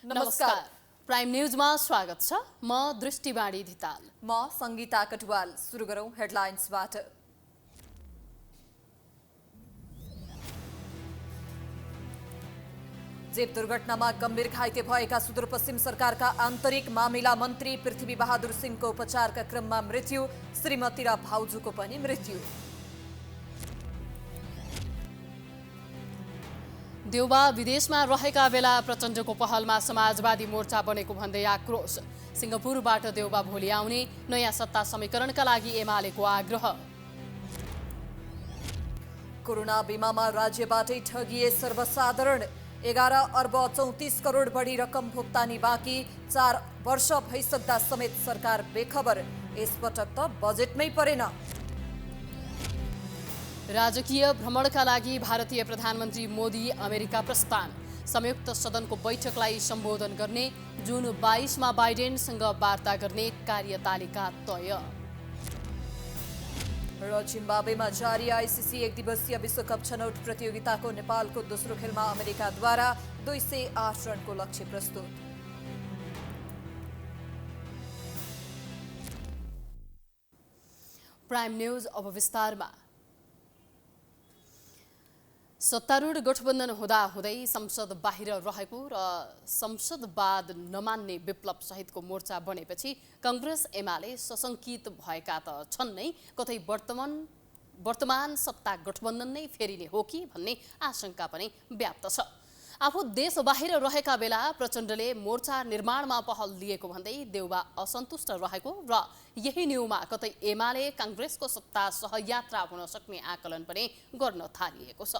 नमस्कार। प्राइम न्यूजमा स्वागत छ। म दृष्टिबाणी धिताल। म संगीता कटुवाल। सुरु गरौं हेडलाइन्सबाट। जेप दुर्घटनामा गम्भीर घाइते भएका सुदूरपश्चिम सरकारका आन्तरिक मामिला मन्त्री पृथ्वी बहादुर सिंहको उपचारका क्रममा मृत्यु, श्रीमती र भाउजूको पनि मृत्यु। देउबा विदेशमा रहेका बेला प्रचण्डको पहलमा समाजवादी मोर्चा बनेको भन्दै आक्रोश। सिंगापुरबाट देउबा भोलि आउने, नयाँ सत्ता समीकरणका लागि एमालेको आग्रह। कोरोना बिमामा राज्यबाटै ठगिए सर्वसाधारण, 11 अर्ब 34 करोड बढी रकम भुक्तानी बाँकी, 4 वर्ष भइसक्दा समेत सरकार बेखबर, यसपटक त बजेटमै परेन। राजकीय भ्रमणका लागि भारतीय प्रधानमन्त्री मोदी अमेरिका प्रस्थान, संयुक्त सदनको बैठकलाई सम्बोधन गर्ने, जुन 22मा बाइडेनसँग वार्ता गर्ने कार्यतालिका तय। र जिम्बाब्वेमा जारी आइसिसी एकदिवसीय विश्वकप छनौट प्रतियोगिताको नेपालको दोस्रो खेलमा अमेरिकाद्वारा 208 रनको लक्ष्य प्रस्तुत। प्राइम न्यूज अब विस्तारमा। सत्तारूढ गठबन्धन हुँदाहुँदै संसद बाहिर रहेको र संसदवाद नमान्ने विप्लव सहितको मोर्चा बनेपछि कांग्रेस एमाले सशंकित भएका त छन् नै, कतै वर्तमान सत्ता गठबन्धन नै फेरिने हो कि भन्ने आशंका पनि व्याप्त छ। आफू देश बाहिर रहेका बेला प्रचण्डले मोर्चा निर्माणमा पहल लिएको भन्दै देउबा असन्तुष्ट रहेको र यही न्यूमा कतै एमाले कांग्रेसको सत्ता सहयात्रा हुन सक्ने आकलन पनि गर्न थालिएको छ।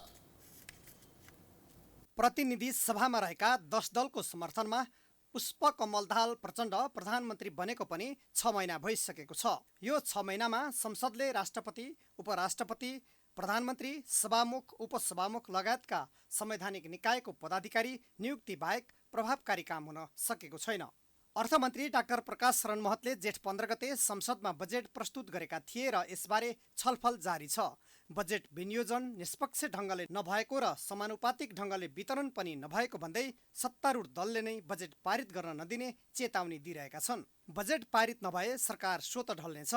प्रतिनिधि सभामा रहेका 10 दलको समर्थनमा पुष्पकमल दाहाल प्रचण्ड प्रधानमन्त्री बनेको पनि 6 महिना भइसकेको छ। यो 6 महिनामा संसदले राष्ट्रपति, उपराष्ट्रपति, प्रधानमन्त्री, सभामुख, उपसभामुख लगायतका संवैधानिक निकायको पदाधिकारी नियुक्ति बाहेक प्रभावकारी काम हुन सकेको छैन। अर्थमन्त्री डाक्टर प्रकाश शरण महतले जेठ 15 गते संसदमा बजेट प्रस्तुत गरेका थिए र यसबारे छलफल जारी छ। बजेट विनियोजन निष्पक्ष ढङ्गले नभएको र समानुपातिक ढङ्गले वितरण पनि नभएको भन्दै सत्तारूढ दलले नै बजेट पारित गर्न नदिने चेतावनी दिइरहेका छन्। बजेट पारित नभए सरकार स्वतः ढल्नेछ।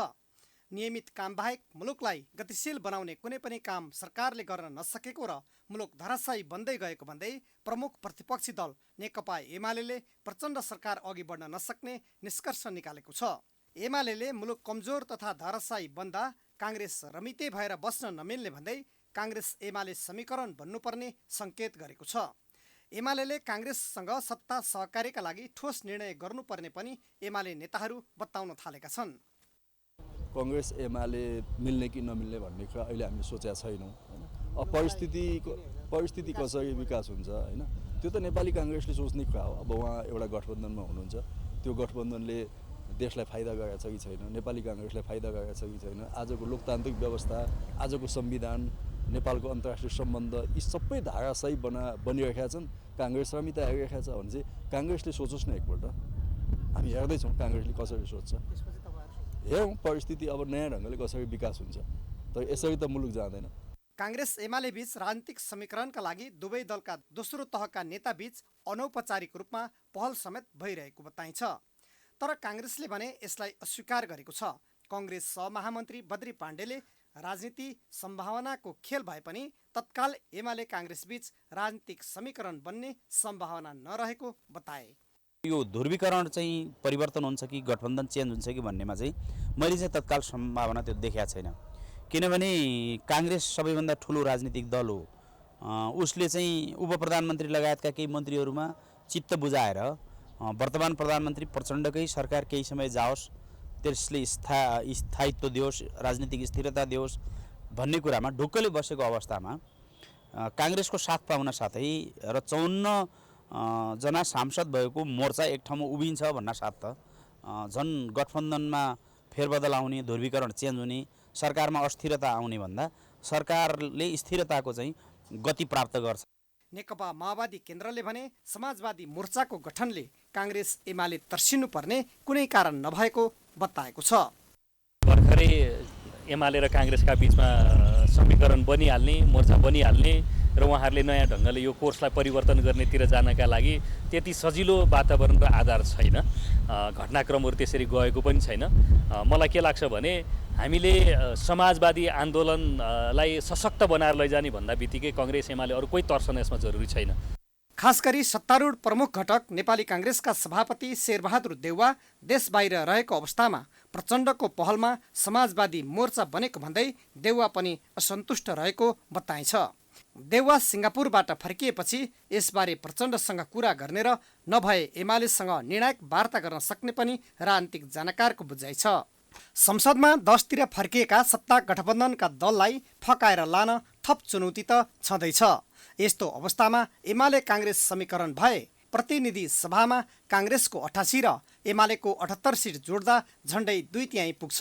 नियमित काम बाहेक मुलुकलाई गतिशील बनाउने कुनै पनि काम सरकारले गर्न नसकेको र मुलुक धराशायी बन्दै गएको भन्दै प्रमुख प्रतिपक्षी दल नेकपा एमाले प्रचण्ड सरकार अघि बढ्न नसक्ने निष्कर्ष निकालेको छ। एमाले मुलुक कमजोर तथा धराशायी बन्दा कांग्रेस रमिते भएर बस्न नमिल्ने भन्दै कांग्रेस एमाले समीकरण बन्नुपर्ने संकेत गरेको छ। एमाले कांग्रेससँग सत्ता सहकार्यका लागि ठोस निर्णय गर्नुपर्ने पनि एमाले नेताहरू बताउन थालेका छन्। कांग्रेस एमाले मिल्ने कि नमिल्ने भन्ने कुरा अहिले हामीले सोचेका छैनौँ हैन। अब परिस्थिति कसरी विकास हुन्छ हैन, त्यो त नेपाली कांग्रेसले सोच्ने कुरा हो। अब उहाँ एउटा गठबन्धनमा हुनुहुन्छ, त्यो गठबन्धनले देशलाई फाइदा गरेको छ कि छैन, नेपाली कांग्रेसलाई फाइदा गरेको छ कि छैन, आजको लोकतान्त्रिक व्यवस्था, आजको संविधान, नेपालको अन्तर्राष्ट्रिय सम्बन्ध, यी सबै धाराशायी बनिरहेका छन्। कांग्रेस रमिता हेरिरहेका छ भने चाहिँ कांग्रेसले सोचोस् न एकपल्ट। हामी हेर्दैछौँ कांग्रेसले कसरी सोच्छ, हेरौँ परिस्थिति अब नयाँ ढङ्गले कसरी विकास हुन्छ। तर यसरी त मुलुक जाँदैन। कांग्रेस एमाले बीच राजनीतिक समीकरणका लागि दुवै दलका दोस्रो तहका नेता बीच अनौपचारिक रूपमा पहल समेत भइरहेको बताइन्छ। तर कांग्रेसले भने यसलाई अस्वीकार गरेको छ। कांग्रेस सहमहामन्त्री बद्री पाण्डेले राजनीति सम्भावनाको खेल भए पनि तत्काल एमाले कांग्रेस बीच राजनीतिक समीकरण बन्ने सम्भावना नरहेको बताए। यो ध्रुवीकरण चाहिँ परिवर्तन हुन्छ कि गठबन्धन चेन्ज हुन्छ कि भन्नेमा चाहिँ मैले चाहिँ तत्काल सम्भावना त्यो देखेको छैन। किनभने कांग्रेस सबैभन्दा ठुलो राजनीतिक दल हो। उसले चाहिँ उपप्रधानमन्त्री लगायतका केही मन्त्रीहरूमा चित्त बुझाएर वर्तमान प्रधानमन्त्री प्रचण्डकै सरकार केही समय जाओस्, त्यसले स्थायित्व दियोस्, राजनीतिक स्थिरता दियोस् भन्ने कुरामा ढुक्कले बसेको अवस्थामा कांग्रेसको साथ पाउन साथै र 54 जना सांसद भएको मोर्चा एक ठाउँमा उभिन्छ भन्न साथ त झन् गठबन्धनमा फेरबदल आउने, ध्रुवीकरण चेन्ज हुने, सरकारमा अस्थिरता आउने भन्दा सरकारले स्थिरताको चाहिँ गति प्राप्त गर्छ। नेकपा माओवादी केन्द्रले भने समाजवादी मोर्चाको गठनले कांग्रेस एमाले तर्सिनुपर्ने कुनै कारण नभएको बताएको छ। भर्खरै एमाले र कांग्रेसका बीचमा समीकरण बनिहाल्ने, मोर्चा बनिहाल्ने र उहाँहरूले नयाँ ढङ्गले यो कोर्सलाई परिवर्तन गर्नेतिर जानका लागि त्यति सजिलो वातावरण र आधार छैन। घटनाक्रमहरू त्यसरी गएको पनि छैन। मलाई के लाग्छ भने हामीले समाजवादी आन्दोलनलाई सशक्त बनाएर लैजाने भन्दा बित्तिकै काङ्ग्रेस एमाले अरू कोही तर्सन यसमा जरुरी छैन। खास गरी सत्तारूढ प्रमुख घटक नेपाली काङ्ग्रेसका सभापति शेरबहादुर देउवा देश बाहिर रहेको अवस्थामा प्रचण्डको पहलमा समाजवादी मोर्चा बनेको भन्दै देउवा पनि असन्तुष्ट रहेको बताइन्छ। देउवा सिङ्गापुरबाट फर्किएपछि यसबारे प्रचण्डसँग कुरा गर्ने र नभए एमालेसँग निर्णायक वार्ता गर्न सक्ने पनि राजनीतिक जानकारको बुझाइ छ। संसदमा 10तिर फर्किएका सत्ता गठबन्धनका दललाई फकाएर लान थप चुनौती त छँदैछ। यस्तो अवस्थामा एमाले काङ्ग्रेस समीकरण भए प्रतिनिधि सभामा काङ्ग्रेसको 88 र एमालेको 78 सिट जोड्दा झन्डै 2/3 पुग्छ,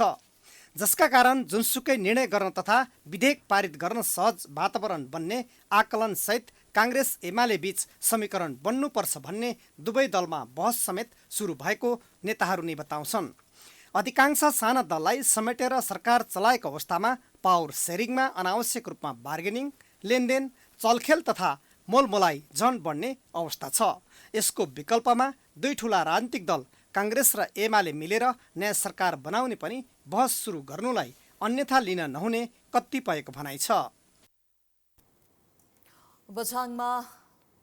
जसका कारण जुनसुकै निर्णय गर्न तथा विधेयक पारित गर्न सहज वातावरण बन्ने आकलनसहित काङ्ग्रेस एमाले बीच समीकरण बन्नुपर्छ भन्ने दुवै दलमा बहस समेत सुरु भएको नेताहरूले बताउँछन्। अधिकांश साना दललाई समेटेर सरकार चलाएको अवस्थामा पावर सेयरिङमा अनावश्यक रूपमा बार्गेनिङ, लेनदेन, चलखेल तथा मोलमोलाई झन बढ्ने अवस्था छ। यसको विकल्पमा दुई ठूला राजनीतिक दल काङ्ग्रेस र एमाले मिलेर नयाँ सरकार बनाउने पनि बहस सुरु गर्नुलाई अन्यथा लिन नहुने कतिपयको भनाइ छ। बझाङमा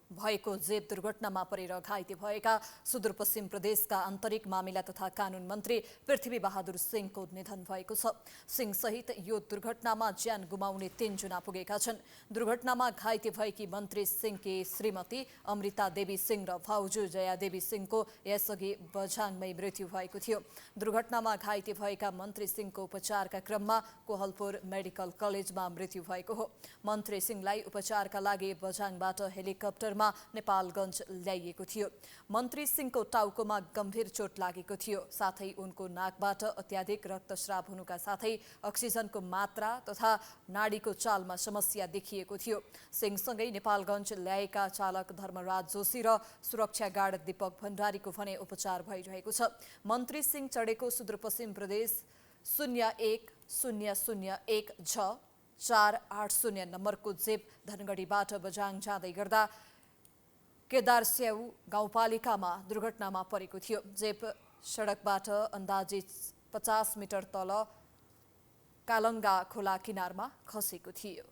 भएको जेट दुर्घटनामा परेर घाइते भएका सुदूरपश्चिम प्रदेशका आन्तरिक मामिला तथा कानुन मन्त्री पृथ्वी बहादुर सिंहको निधन भएको छ। सिंह सहित यो दुर्घटनामा ज्यान गुमाउने 3 जना पुगेका छन्। दुर्घटनामा घाइते भएकी मन्त्री सिंहकी श्रीमती अमृता देवी सिंह र भाउजू जया देवी सिंहको यसअघि बझाङमै मृत्यु भएको थियो। दुर्घटनामा घाइते भएका मन्त्री सिंहको उपचारका क्रममा कोहलपुर मेडिकल कलेजमा मृत्यु भएको हो। मन्त्री सिंहलाई उपचारका लागि बझाङबाट हेलिकप्टर नेपालगञ्ज ल्याइएको थियो। मन्त्री सिंहको टाउकोमा गम्भीर चोट लागेको थियो, साथै उनको नाकबाट अत्याधिक रक्तस्राव हुनुका साथै अक्सिजनको मात्रा तथा नाडीको चालमा समस्या देखिएको थियो। सिंहसँगै नेपालगञ्ज ल्याएका चालक धर्मराज जोशी र सुरक्षा गार्ड दीपक भण्डारीको भने उपचार भइरहेको छ। मन्त्री सिंह चढेको सुदूरपश्चिम प्रदेश 01001 नम्बरको जेप धनगढीबाट बझाङ जाँदै गर्दा केदारस्याउ गाउँपालिकामा दुर्घटनामा परेको थियो। जेप सडकबाट अन्दाजित 50 मिटर तल कालङ्गा खोला किनारमा खसेको थियो।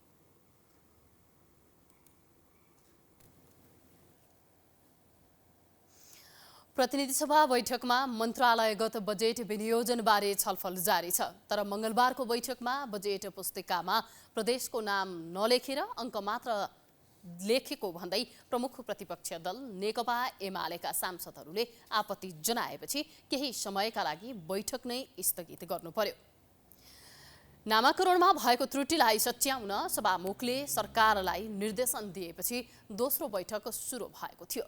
प्रतिनिधि सभा बैठकमा मन्त्रालयगत बजेट विनियोजनबारे छलफल जारी छ। तर मंगलबारको बैठकमा बजेट पुस्तिकामा प्रदेशको नाम नलेखेर अङ्क मात्र लेखेको भन्दै प्रमुख प्रतिपक्ष दल नेकपा एमालेका सांसदहरूले आपत्ति जनाएपछि केही समयका लागि बैठक नै स्थगित गर्नु पर्यो। नामाकरणमा भएको त्रुटिलाई सच्याउन सभामुखले सरकारलाई निर्देशन दिएपछि दोस्रो बैठक सुरु भएको थियो।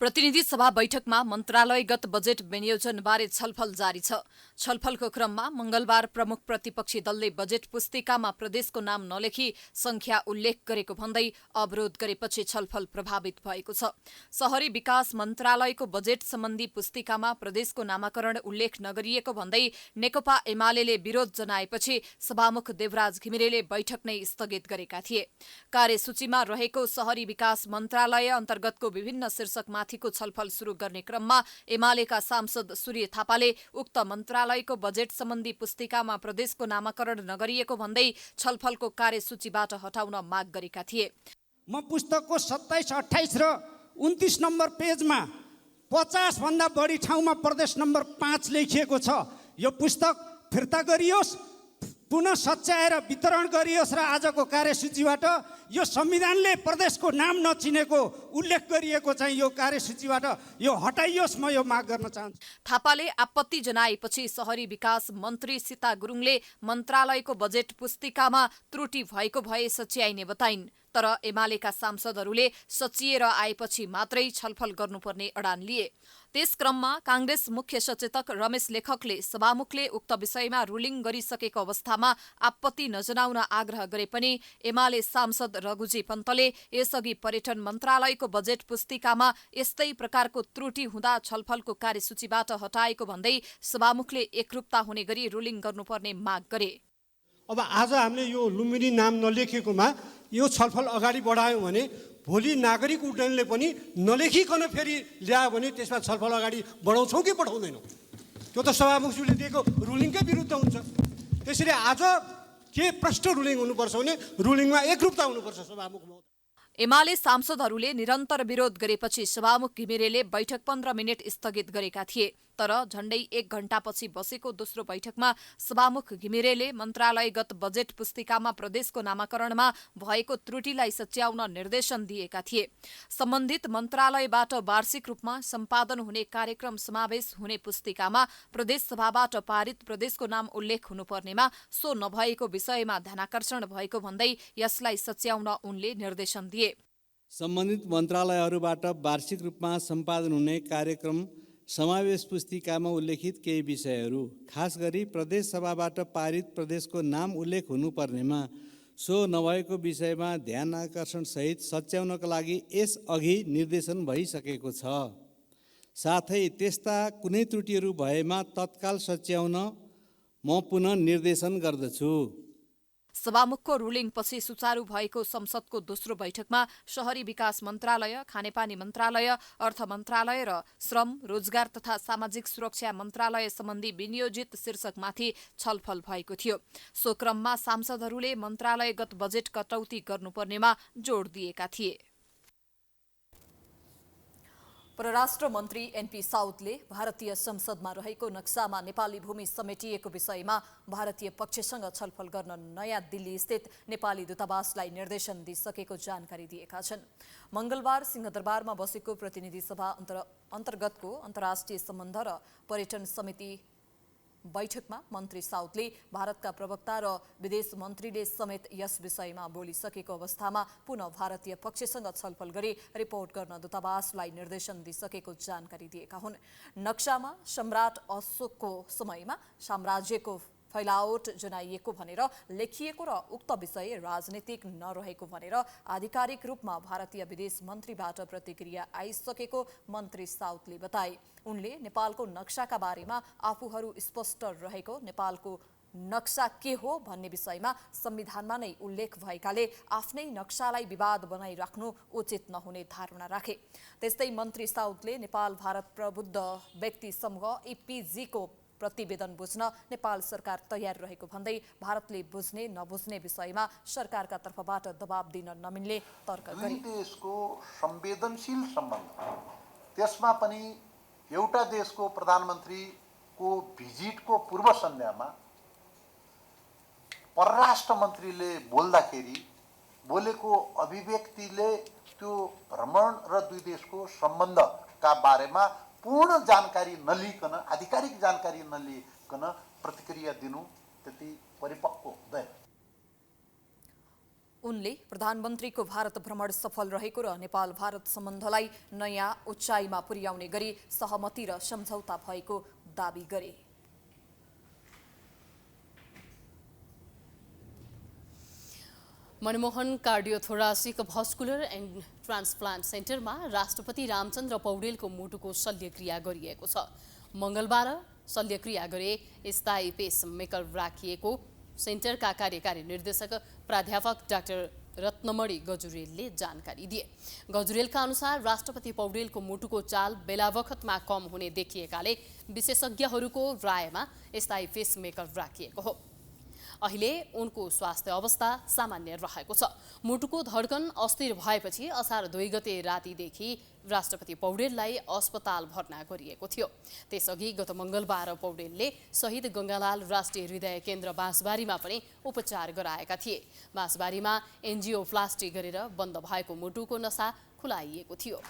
प्रतिनिधि सभा बैठकमा मन्त्रालयगत बजेट विनियोजनबारे छलफल जारी छ। छलफलको क्रममा मंगलबार प्रमुख प्रतिपक्षी दलले बजेट पुस्तिकामा प्रदेशको नाम नलेखी संख्या उल्लेख गरेको भन्दै अवरोध गरेपछि छलफल प्रभावित भएको छ। शहरी विकास मन्त्रालयको बजेट सम्बन्धी पुस्तिकामा प्रदेशको नामाकरण उल्लेख नगरिएको भन्दै नेकपा एमालेले विरोध जनाएपछि सभामुख देवराज घिमिरेले बैठक नै स्थगित गरेका थिए। कार्यसूचीमा रहेको शहरी विकास मन्त्रालय अन्तर्गतको विभिन्न शीर्षकमाथि छलफल सुरु गर्ने क्रममा एमालेका सांसद सूर्य थापाले उक्त मन्त्रालयको बजेट सम्बन्धी पुस्तिकामा प्रदेशको नामाकरण नगरिएको भन्दै छलफलको कार्यसूचीबाट हटाउन माग गरेका थिए। म पुस्तकको 27, 28 र 29 नम्बर पेजमा 50 भन्दा बढी ठाउँमा प्रदेश नम्बर 5 लेखिएको छ। यो पुस्तक फिर्ता गरियोस्, पुनः सच्याएर वितरण गरियोस् र आजको कार्यसूचीबाट यो संविधानले प्रदेशको नाम नचिनेको उल्लेख गरिएको चाहिँ यो कार्यसूचीबाट यो हटाइयोस्, म यो माग गर्न चाहन्छु। थापाले आपत्ति जनाएपछि शहरी विकास मन्त्री सीता गुरुङले मन्त्रालयको बजेट पुस्तिकामा त्रुटि भएको भए सच्याइने बताइन्। तर एमालेका सांसदहरूले सचिएर आएपछि मात्रै छलफल गर्नुपर्ने अडान लिए। त्यस क्रममा कांग्रेस मुख्य सचेतक रमेश लेखकले सभामुखले उक्त विषयमा रुलिङ गरिसकेको अवस्थामा आपत्ति नजनाउन आग्रह गरे पनि एमाले सांसद रघुजी पन्तले यसअघि पर्यटन मन्त्रालयको बजेट पुस्तिकामा यस्तै प्रकारको त्रुटि हुँदा छलफलको कार्यसूचीबाट हटाएको भन्दै सभामुखले एकरूपता हुने गरी रुलिङ गर्नुपर्ने माग गरे। अब आज हामीले यो लुम्बिनी नाम नलेखेकोमा यो छलफल अगाडि बढायौँ भने भोलि नागरिक उड्डयनले पनि नलेखिकन फेरि ल्यायो भने त्यसमा छलफल अगाडि बढाउँछौँ कि बढाउँदैनौँ? त्यो त सभामुखज्यूले दिएको रुलिङकै विरुद्ध हुन्छ। त्यसैले आज के प्रष्ट रुलिङ हुनुपर्छ भने रुलिङमा एकरूपता हुनुपर्छ सभामुख महोदय। एमाले सांसदहरूले निरन्तर विरोध गरेपछि सभामुख घिमिरेले बैठक 15 मिनट स्थगित गरेका थिए। तर झण्डै 1 घण्टापछि बसेको दोस्रो बैठकमा सभामुख घिमिरेले मन्त्रालयगत बजेट पुस्तिकामा प्रदेशको नामाकरणमा भएको त्रुटिलाई सच्याउन निर्देशन दिएका थिए। सम्बन्धित मन्त्रालयबाट वार्षिक रूपमा सम्पादन हुने कार्यक्रम समावेश हुने पुस्तिकामा प्रदेश सभाबाट पारित प्रदेशको नाम उल्लेख हुनुपर्नेमा सो नभएको विषयमा ध्यानाकर्षण भएको भन्दै यसलाई सच्याउन उनले निर्देशन दिए। सम्बन्धित मन्त्रालयहरूबाट वार्षिक रूपमा सम्पादन हुने कार्यक्रम समावेश पुस्तिकामा उल्लेखित केही विषयहरू, खास गरी प्रदेश सभाबाट पारित प्रदेशको नाम उल्लेख हुनुपर्नेमा सो नभएको विषयमा ध्यान आकर्षण सहित सच्याउनका लागि यसअघि निर्देशन भइसकेको छ। साथै त्यस्ता कुनै त्रुटिहरू भएमा तत्काल सच्याउन म पुनः निर्देशन गर्दछु। सभामुखको रुलिङपछि सुचारू भएको संसदको दोस्रो बैठकमा शहरी विकास मन्त्रालय, खानेपानी मन्त्रालय, अर्थ मन्त्रालय र श्रम, रोजगार तथा सामाजिक सुरक्षा मन्त्रालय सम्बन्धी विनियोजित शीर्षकमाथि छलफल भएको थियो। सो क्रममा सांसदहरूले मन्त्रालयगत बजेट कटौती गर्नुपर्नेमा जोड दिएका थिए। परराष्ट्र मन्त्री एनपी साउदले भारतीय संसदमा रहेको नक्सामा नेपाली भूमि समेटिएको विषयमा भारतीय पक्षसँग छलफल गर्न नयाँ दिल्ली स्थित नेपाली दूतावासलाई निर्देशन दिइसकेको जानकारी दिएका छन्। मंगलबार सिंहदरबारमा बसेको प्रतिनिधि सभा अन्तर्गतको अन्तर्राष्ट्रिय सम्बन्ध र पर्यटन समिति बैठकमा मन्त्री साउदले भारतका प्रवक्ता र विदेश मन्त्रीले समेत यस विषयमा बोलिसकेको अवस्थामा पुनः भारतीय पक्षसँग छलफल गरी रिपोर्ट गर्न दूतावासलाई निर्देशन दिइसकेको जानकारी दिएका हुन्। नक्सामा सम्राट अशोकको समयमा साम्राज्यको फैलावट जनाइएको भनेर लेखिएको र उक्त विषय राजनीतिक नरहेको भनेर आधिकारिक रूपमा भारतीय विदेश मन्त्रीबाट प्रतिक्रिया आइसकेको मन्त्री साउदले बताए। उनले नेपालको नक्साका बारेमा आफूहरू स्पष्ट रहेको, नेपालको नक्सा के हो भन्ने विषयमा संविधानमा नै उल्लेख भएकाले आफ्नै नक्सालाई विवाद बनाइराख्नु उचित नहुने धारणा राखे। त्यस्तै मन्त्री साउदले नेपाल भारत प्रबुद्ध व्यक्ति समूह एपीजीको प्रतिवेदन बुझ्न नेपाल सरकार तयार रहेको भन्दै भारतले बुझ्ने नबुझ्ने विषयमा सरकारका तर्फबाट दबाब दिन नमिल्ने तर्क गरे। देशको संवेदनशील सम्बन्ध, त्यसमा पनि एउटा देशको प्रधानमन्त्रीको भिजिटको पूर्व सन्ध्यामा परराष्ट्र मन्त्रीले बोल्दाखेरि बोलेको अभिव्यक्तिले त्यो भ्रमण र दुई देशको सम्बन्धका बारेमा पूर्ण जानकारी नलिकन, आधिकारिक जानकारी नलिकन प्रतिक्रिया दिनु त्यति परिपक्व हुँदैन। उनले प्रधानमन्त्रीको भारत भ्रमण सफल रहेको र नेपाल भारत सम्बन्धलाई नयाँ उचाइमा पुर्याउने गरी सहमति र सम्झौता भएको दाबी गरे। मनमोहन कार्डियोथोरासिक भस्कुलर एन्ड ट्रान्सप्लान्ट सेन्टरमा राष्ट्रपति रामचन्द्र पौडेलको मुटुको शल्यक्रिया गरिएको छ। मंगलबार शल्यक्रिया गरे स्थायी पेस मेकर राखिएको सेन्टरका कार्यकारी निर्देशक प्राध्यापक डाक्टर रत्नमणि गजुरेलले जानकारी दिए। गजुरेलका अनुसार राष्ट्रपति पौडेलको मुटुको चाल बेलाबखतमा कम हुने देखिएकाले विशेषज्ञहरूको रायमा स्थायी पेस मेकर राखिएको हो। अहिले उनको स्वास्थ्य अवस्था सामान्य रहेको छ। मुटुको धड्कन अस्थिर भएपछि असार 2 गते रातिदेखि राष्ट्रपति पौडेललाई अस्पताल भर्ना गरिएको थियो। त्यसअघि गत मंगलबार पौडेलले शहीद गंगालाल राष्ट्रिय हृदय केन्द्र बाँसबारीमा पनि उपचार गराएका थिए। बाँसबारीमा एन्जियोप्लास्टी गरेर बन्द भएको मुटुको नसा खुलाइएको थियो।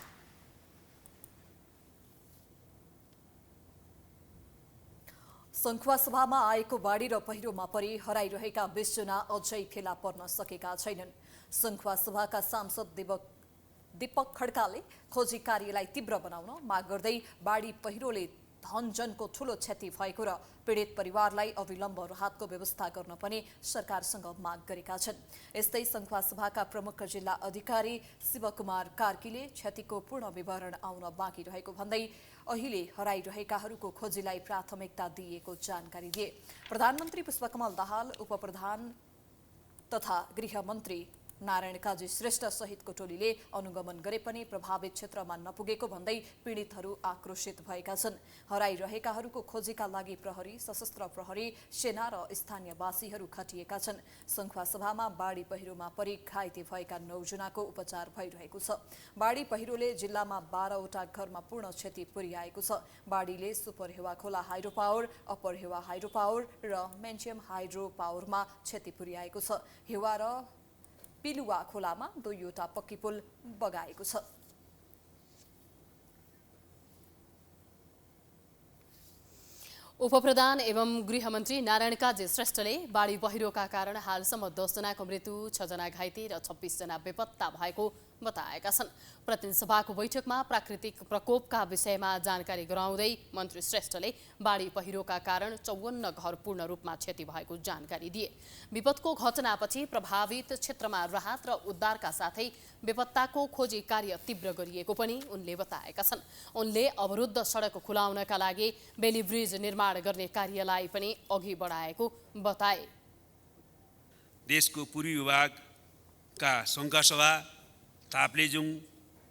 सङ्खुवासभामा आएको बाढी र पहिरोमा परि हराइरहेका 20 जना अझै फेला पर्न सकेका छैनन्। सङ्खुवासभाका सांसद दीपक खड्काले खोजी कार्यलाई तीव्र बनाउन माग गर्दै बाढी पहिरोले धनजनको ठूलो क्षति भएको र पीडित परिवारलाई अविलम्ब राहतको व्यवस्था गर्न पनि सरकारसँग माग गरेका छन्। यस्तै सङ्खुवासभाका प्रमुख जिल्ला अधिकारी शिवकुमार कार्कीले क्षतिको पूर्ण विवरण आउन बाँकी रहेको भन्दै अहिले हराइरहेकाहरूको खोजीलाई प्राथमिकता दिएको जानकारी दिए। प्रधानमन्त्री पुष्पकमल दाहाल, उपप्रधान तथा गृहमन्त्री नारायण काजी श्रेष्ठ सहितको टोलीले अनुगमन गरे पनि प्रभावित क्षेत्रमा नपुगेको भन्दै पीडितहरू आक्रोशित भएका छन्। हराइरहेकाहरूको खोजीका लागि प्रहरी, सशस्त्र प्रहरी, सेना र स्थानीयवासीहरू खटिएका छन्। सङ्खुवासभामा बाढी पहिरोमा परि घाइते भएका 9 जनाको उपचार भइरहेको छ। बाढी पहिरोले जिल्लामा 12 वटा घरमा पूर्ण क्षति पुर्याएको छ। बाढीले सुपर हेवा खोला हाइड्रो पावर, अप्पर हेवा हाइड्रो पावर र मेन्चियम हाइड्रो पावरमा क्षति पुर्याएको छ। हेवा र पिलुवा खोलामा 2वटा पक्की पुल बगाएको छ। उपप्रधान एवं गृहमन्त्री नारायण काजी श्रेष्ठले बाढी पहिरोका कारण हालसम्म 10 जनाको मृत्यु, 6 जना घाइते र 26 जना बेपत्ता भएको बताएका छन्। प्रतिनिधि सभाको बैठकमा प्राकृतिक प्रकोपका विषयमा जानकारी गराउँदै मन्त्री श्रेष्ठले बाढी पहिरोका कारण 54 घर पूर्ण रूपमा क्षति भएको जानकारी दिए। विपदको घटनापछि प्रभावित क्षेत्रमा राहत र उद्धारका साथै बेपत्ताको खोजी कार्य तीव्र गरिएको पनि उनले बताएका छन्। उनले अवरुद्ध सडक खुलाउनका लागि बेली ब्रिज निर्माण गर्ने कार्यलाई पनि अघि बढाएको बताए। देशको पूर्वी विभागका सङ्घसभा, ताप्लेजुङ,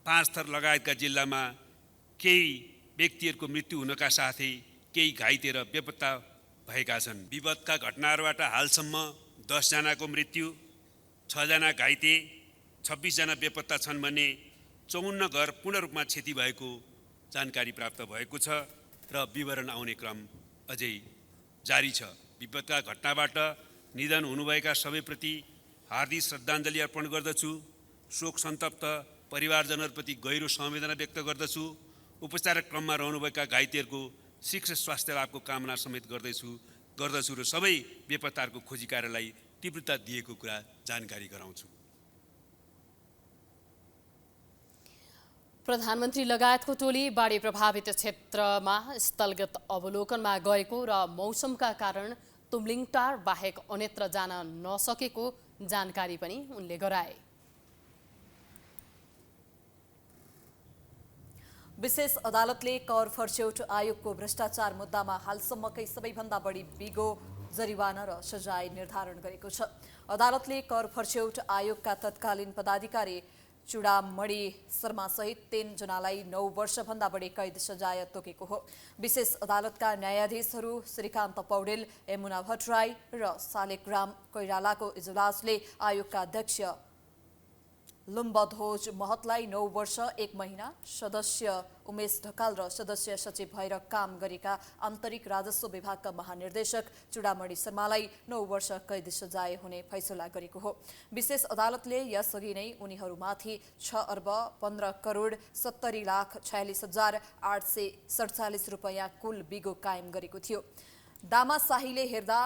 5 थर लगायतका जिल्लामा केही व्यक्तिहरूको मृत्यु हुनका साथै केही घाइते र बेपत्ता भएका छन्। विपदका घटनाहरूबाट हालसम्म 10 जनाको मृत्यु, 6 जना घाइते, 26 जना बेपत्ता छन् भने 54 घर पूर्ण रूपमा क्षति भएको जानकारी प्राप्त भएको छ र विवरण आउने क्रम अझै जारी छ। विपदका घटनाबाट निधन हुनुभएका सबैप्रति हार्दिक श्रद्धाञ्जली अर्पण गर्दछु। शोक सन्तप्त परिवारजनहरूप्रति गहिरो संवेदना व्यक्त गर्दछु। उपचार क्रममा रहनुभएका घाइतेहरूको शीघ्र स्वास्थ्य लाभको कामना समेत गर्दछु र सबै बेपत्ताहरूको खोजी कार्यलाई तीव्रता दिएको कुरा जानकारी गराउँछु। प्रधानमन्त्री लगायतको टोली बाढी प्रभावित क्षेत्रमा स्थलगत अवलोकनमा गएको र मौसमका कारण तुम्लिङटार बाहेक अन्यत्र जान नसकेको जानकारी पनि उनले गराए। विशेष अदालतले कर फर्स्यौट आयोगको भ्रष्टाचार मुद्दामा हालसम्मकै सबैभन्दा बढी बिगो, जरिवाना र सजाय निर्धारण गरेको छ। अदालतले कर फर्स्यौट आयोगका तत्कालीन पदाधिकारी चुडामणि शर्मा सहित 3 जनालाई 9 वर्षभन्दा बढी कैद सजाय तोकेको हो। विशेष अदालतका न्यायाधीशहरू श्रीकान्त पौडेल, यमुना भट्टराई र शालिग्राम कोइरालाको इजलासले आयोगका अध्यक्ष लुम्बध्वज महतलाई 9 वर्ष 1 महिना, सदस्य उमेश ढकाल र सदस्य सचिव भएर काम गरेका आन्तरिक राजस्व विभागका महानिर्देशक चुडामणि शर्मालाई 9 वर्ष कैद सजाय हुने फैसला गरेको हो। विशेष अदालतले यसअघि नै उनीहरूमाथि 6 अर्ब 15 करोड 70 लाख 46 हजार 847 रुपैयाँ कुल बिगो कायम गरेको थियो। दामाशाहीले हेर्दा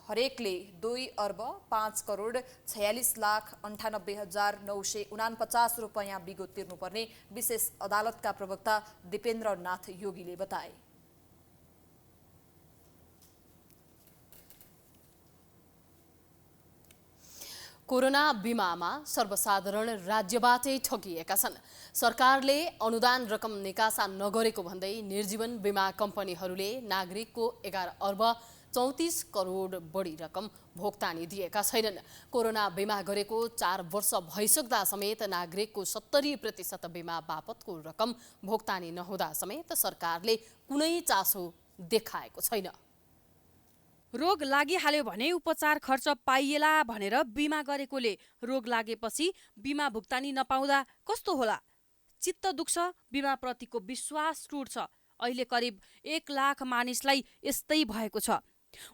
हरेकले 2 अर्ब 5 करोड 46 लाख 98 हजार 949 रुपैयाँ बिगो तिर्नुपर्ने विशेष अदालतका प्रवक्ता दिपेन्द्र नाथ योगीले बताए। कोरोना बिमामा सर्वसाधारण राज्यबाटै ठगिएका छन्। सरकारले अनुदान रकम निकासा नगरेको भन्दै निर्जीवन बिमा कम्पनीहरूले नागरिकको 11 अर्ब 34 करोड बढी रकम भोक्तानी दिएका छैनन्। कोरोना बिमा गरेको 4 वर्ष भइसक्दा समेत नागरिकको 70% बिमा बापतको रकम भोक्तानी नहुँदा समेत सरकारले कुनै चासो देखाएको छैन। रोग लागिहाल्यो भने उपचार खर्च पाइएला भनेर बिमा गरेकोले रोग लागेपछि बिमा भुक्तानी नपाउँदा कस्तो होला? चित्त दुख्छ, बिमाप्रतिको विश्वास टुट्छ। अहिले करिब 1 लाख मानिसलाई यस्तै भएको छ।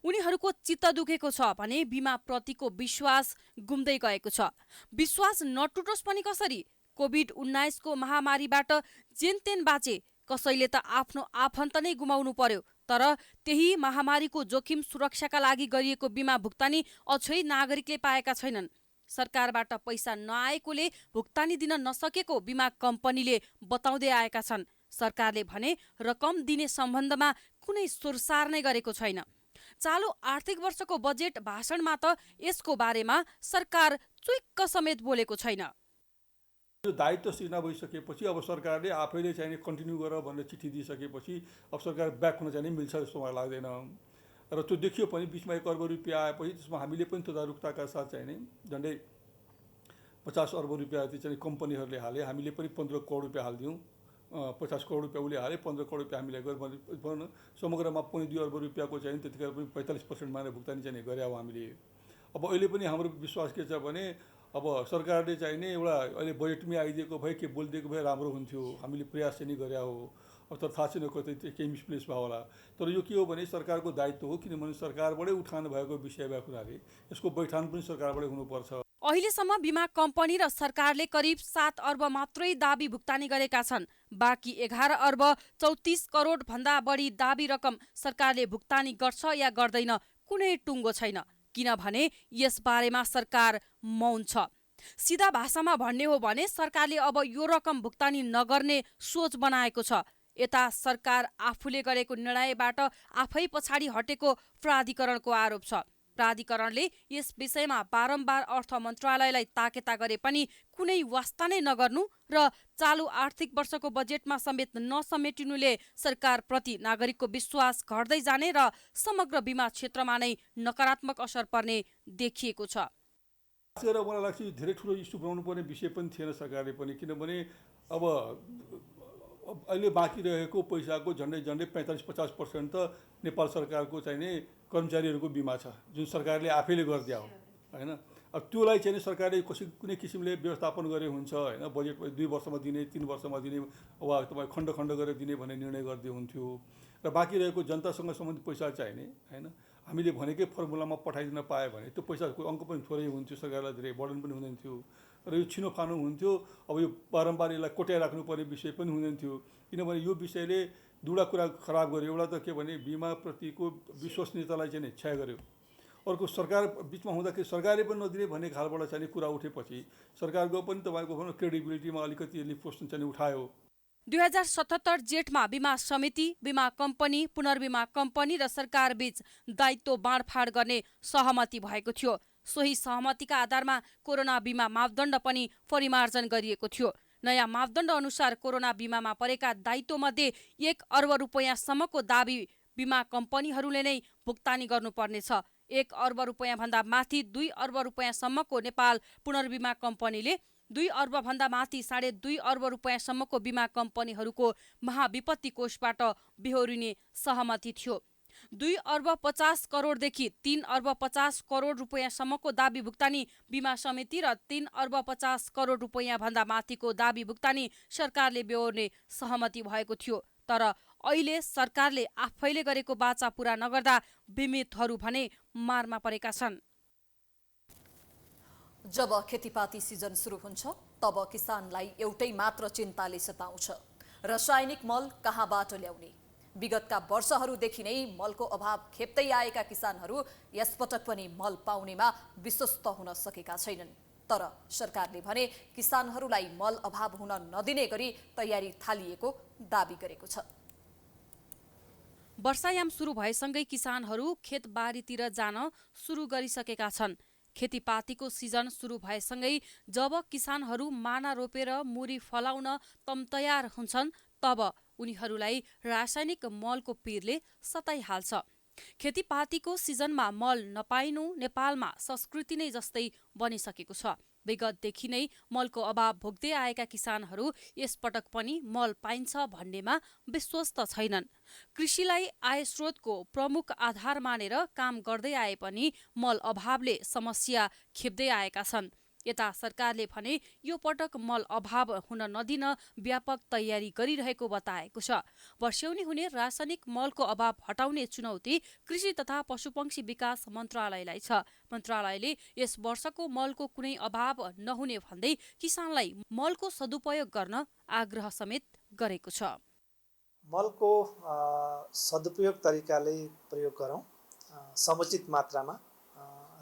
उनीहरूको चित्त दुखेको छ भने बिमाप्रतिको विश्वास गुम्दै गएको छ। विश्वास नटुटोस् पनि कसरी? कोभिड-19 को महामारीबाट जेनतेन बाँचे, कसैले त आफ्नो आफन्त नै गुमाउनु पर्यो। तर त्यही महामारीको जोखिम सुरक्षाका लागि गरिएको बिमा भुक्तानी अझै नागरिकले पाएका छैनन्। सरकारबाट पैसा नआएकोले भुक्तानी दिन नसकेको बिमा कम्पनीले बताउँदै आएका छन्। सरकारले भने रकम दिने सम्बन्धमा कुनै सुरसार नै गरेको छैन। चालु आर्थिक वर्षको बजेट भाषणमा त यसको बारेमा सरकार चुइक्क समेत बोलेको छैन। यो दायित्व सिर्जना भइसकेपछि अब सरकारले आफैले चाहिँ कन्टिन्यू गर भनेर चिठी दिइसकेपछि अब सरकार ब्याक हुन चाहिँ मिल्छ जस्तो मलाई लाग्दैन। र त्यो देखियो पनि बिचमा 1 अर्ब रुपियाँ आएपछि त्यसमा हामीले पनि तदारुकताका साथ चाहिँ नि झन्डै 50 अर्ब रुपियाँ जति चाहिँ कम्पनीहरूले हाले, हामीले पनि 15 करोड रुपियाँ हालिदियौँ। 50 करोड रुपियाँ उसले हाले, 15 करोड रुपियाँ हामीले गरेर समग्रमा 2 अर्ब रुपियाँको चाहिँ त्यतिखेर पनि 45% मानेर भुक्तानी चाहिँ गरे हो हामीले। अब अहिले पनि हाम्रो विश्वास के छ भने अब सरकारले चाहिँ नि एउटा अहिले बजेटमै आइदिएको भए के बोलिदिएको भए राम्रो हुन्थ्यो, हामीले प्रयास चाहिँ गरे हो। अब त थाहा छैन कतै केही मिसप्लेस भयो होला। तर यो के हो भने सरकारको दायित्व हो, किनभने सरकारबाटै उठान भएको विषय भएको हुनाले यसको बैठान पनि सरकारबाटै हुनुपर्छ। अहिलेसम्म बीमा कम्पनी र सरकारले करिब 7 अर्ब मात्रै दाबी भुक्तानी गरेका छन्। बाँकी 11 अर्ब 34 करोड भन्दा बढी दाबी रकम सरकारले भुक्तानी गर्छ या गर्दैन कुनै टुङ्गो छैन, किनभने यस बारेमा सरकार मौन छ। सिधा भाषामा भन्ने हो भने सरकारले अब यो रकम भुक्तानी नगर्ने सोच बनाएको छ। यता सरकार आफूले गरेको निर्णयबाट आफै पछाडि हटेको प्राधिकरणको आरोप छ। प्राधिकरणले यस विषयमा बारम्बार अर्थ मन्त्रालयलाई ताकेता गरे पनि कुनै वास्ता नै नगर्नु र चालु आर्थिक वर्षको बजेटमा समेत नसमेटिनुले सरकारप्रति नागरिकको विश्वास घट्दै जाने र समग्र बीमा क्षेत्रमा नै नकारात्मक असर पर्ने देखिएको छ। मलाई लाग्छ धेरै ठुलो इस्यु बनाउनु पर्ने विषय पनि थिएन सरकारले पनि, किनभने अब अहिले बाँकी रहेको पैसाको झन्डै 45-50% त नेपाल सरकारको चाहिँ नि कर्मचारीहरूको बिमा छ, जुन सरकारले आफैले गरिदिया हो होइन। अब त्योलाई चाहिँ सरकारले कुनै किसिमले व्यवस्थापन गरे हुन्छ होइन, बजेट 2 वर्षमा दिने 3 वर्षमा दिने वा तपाईँ खण्ड खण्ड गरेर दिने भन्ने निर्णय गरिदिए हुन्थ्यो। र बाँकी रहेको जनतासँग सम्बन्धित पैसा चाहिने होइन हामीले भनेकै फर्मुलामा पठाइदिन पायो भने त्यो पैसाको अङ्क पनि थोरै हुन्थ्यो, सरकारलाई धेरै बर्डन पनि हुँदैन थियो र यो छिनोफानो हुन्थ्यो। अब यो बारम्बार यसलाई कोट्याइराख्नुपर्ने विषय पनि हुँदैन थियो, किनभने यो विषयले दुईवटा कुरा खराब गर्यो। एउटा त के भने बिमाप्रतिको विश्वसनीयतालाई चाहिँ क्षय गर्यो। अर्को सरकार बिचमा हुँदाखेरि सरकारले पनि नदिने भन्ने खालबाट चाहिँ कुरा उठेपछि सरकारको पनि तपाईँको भनौँ क्रेडिबिलिटीमा अलिकति यसले प्रश्न चाहिँ उठायो। 2077 जेठमा बीमा समिति, बीमा कम्पनी, पुनर्बीमा कम्पनी र सरकार बीच दायित्व बाँडफाँड गर्ने सहमति भएको थियो। सोही सहमतिका आधारमा कोरोना बीमा मापदण्ड पनि परिमार्जन गरिएको थियो। नयाँ मापदण्ड अनुसार कोरोना बीमामा परेका दायित्वमध्ये 1 अर्ब रुपैयाँसम्मको दाबी बीमा कम्पनीहरूले नै भुक्तानी गर्नुपर्नेछ। 1 अर्ब रुपैयाँ भन्दा माथि 2 अर्ब रुपैयाँसम्मको नेपाल पुनर्बीमा कम्पनीले, 2 अर्ब भन्दा माथि 2.5 अर्ब रुपैयाँसम्मको बीमा कम्पनीहरूको महाविपत्ति कोषबाट बेहोरिने सहमति थियो। 2 अर्ब 50 करोडदेखि 3 अर्ब 50 करोड रुपैयाँसम्मको दाबी भुक्तानी बीमा समिति र 3 अर्ब 50 करोड रुपैयाँ भन्दा माथिको दाबी भुक्तानी सरकारले बेहोर्ने सहमति भएको थियो। तर अहिले सरकारले आफैले गरेको बाचा पूरा नगर्दा बिमितहरू भने मारमा परेका छन्। जब खेतीपाती सिजन सुरु हुन्छ तब किसानलाई एउटै मात्र चिन्ताले सताउँछ, रासायनिक मल कहाँबाट ल्याउने। विगतका वर्षहरूदेखि नै मलको अभाव खेप्दै आएका किसानहरू यसपटक पनि मल पाउनेमा विश्वस्त हुन सकेका छैनन्। तर सरकारले भने किसानहरूलाई मल अभाव हुन नदिने गरी तयारी थालिएको दाबी गरेको छ। वर्षायाम सुरु भएसँगै किसानहरू खेतबारीतिर जान सुरु गरिसकेका छन्। खेतीपातीको सिजन सुरु भएसँगै जब किसानहरू माना रोपेर मुरी फलाउन तयार हुन्छन् तब उनीहरूलाई रासायनिक मलको पिरले सताइहाल्छ। खेतीपातीको सिजनमा मल नपाइनु नेपालमा संस्कृति नै जस्तै बनिसकेको छ। विगतदेखि नै मलको अभाव भोग्दै आएका किसानहरू यसपटक पनि मल पाइन्छ भन्नेमा विश्वस्त छैनन्। कृषिलाई आय स्रोतको प्रमुख आधार मानेर काम गर्दै आए पनि मल अभावले समस्या खेप्दै आएका छन्। यता सरकारले भने यो पटक मल अभाव हुन नदिन व्यापक तयारी गरिरहेको बताएको छ। वर्ष्यौनी हुने रासायनिक मलको अभाव हटाउने चुनौती कृषि तथा पशुपक्षी विकास मन्त्रालयलाई छ। मन्त्रालयले यस वर्षको मलको कुनै अभाव नहुने भन्दै किसानलाई मलको सदुपयोग गर्न आग्रह समेत गरेको छ। मलको सदुपयोग तरिकाले प्रयोग गरौँ, समुचित मात्रामा,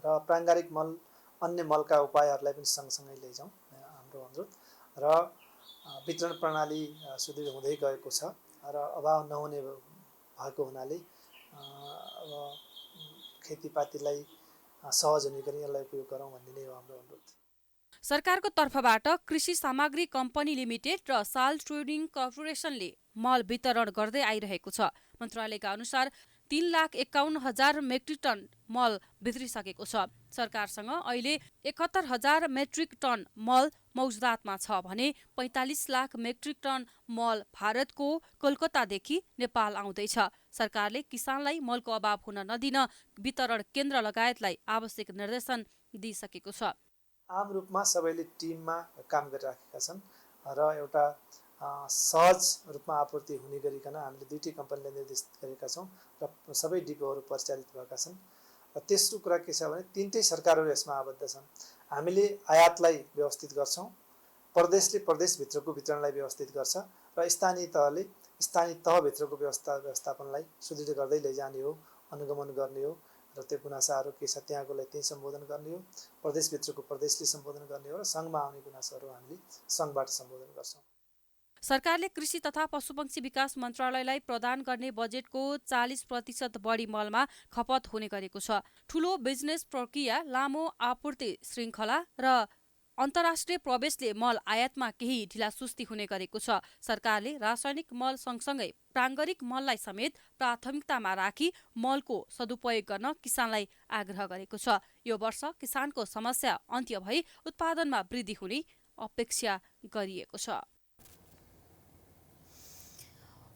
र प्राङ्गारिक मल अन्य मलका उपायहरूलाई पनि सँगसँगै लैजाउँ हाम्रो अनुरोध। र वितरण प्रणाली सुदृढ हुँदै गएको छ र अभाव नहुने भएको हुनाले अब खेतीपातीलाई सहज हुने गरी यसलाई उपयोग गरौँ भन्ने नै हो हाम्रो अनुरोध। सरकारको तर्फबाट कृषि सामग्री कम्पनी लिमिटेड र साल ट्रेडिङ कर्पोरेसनले मल वितरण गर्दै आइरहेको छ। मन्त्रालयका अनुसार 3,51,000 मेट्रिक टन मल भित्रिसकेको छ। सरकारसँग अहिले 71,000 मेट्रिक टन मल मौजुदातमा छ भने 45 लाख मेट्रिक टन मल भारतको कोलकातादेखि नेपाल आउँदैछ। सरकारले किसानलाई मलको अभाव हुन नदिन वितरण केन्द्र लगायतलाई आवश्यक निर्देशन दिइसकेको छ। आम रूपमा सबैले टिममा काम गरिराखेका छन् र एउटा सहज रूपमा आपूर्ति हुने गरिकन हामीले दुईटै कम्पनीले निर्देशित गरेका छौँ र सबै डिपोहरू परिचालित भएका छन्। र तेस्रो कुरा के छ भने तीनटै सरकारहरू यसमा आबद्ध छन्। हामीले आयातलाई व्यवस्थित गर्छौँ, प्रदेशले प्रदेशभित्रको वितरणलाई व्यवस्थित गर्छ र स्थानीय तहले स्थानीय तहभित्रको व्यवस्थापनलाई सुदृढ गर्दै लैजाने हो, अनुगमन गर्ने हो र त्यो गुनासाहरू के छ त्यहाँकोलाई त्यही सम्बोधन गर्ने हो, प्रदेशभित्रको प्रदेशले सम्बोधन गर्ने हो र सङ्घमा आउने गुनासोहरू हामीले सङ्घबाट सम्बोधन गर्छौँ। सरकारले कृषि तथा पशुपक्षी विकास मन्त्रालयलाई प्रदान गर्ने बजेटको 40% बढी मलमा खपत हुने गरेको छ। ठूलो बिजनेस प्रक्रिया, लामो आपूर्ति श्रृङ्खला र अन्तर्राष्ट्रिय प्रवेशले मल आयातमा केही ढिलासुस्ती हुने गरेको छ। सरकारले रासायनिक मल सँगसँगै प्राङ्गारिक मललाई समेत प्राथमिकतामा राखी मलको सदुपयोग गर्न किसानलाई आग्रह गरेको छ। यो वर्ष किसानको समस्या अन्त्य भई उत्पादनमा वृद्धि हुने अपेक्षा गरिएको छ।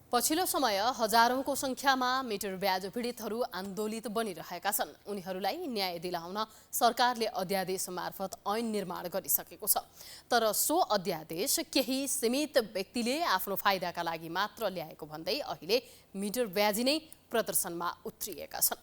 पछिल्लो समय हजारौंको संख्यामा मिटर ब्याज पीडितहरू आन्दोलित बनिरहेका छन्। उनीहरूलाई न्याय दिलाउन सरकारले अध्यादेश मार्फत ऐन निर्माण गरिसकेको छ। तर सो अध्यादेश केही सीमित व्यक्तिले आफ्नो फाइदाका लागि मात्र ल्याएको भन्दै अहिले मिटर ब्याजी नै प्रदर्शनमा उत्रिएका छन्।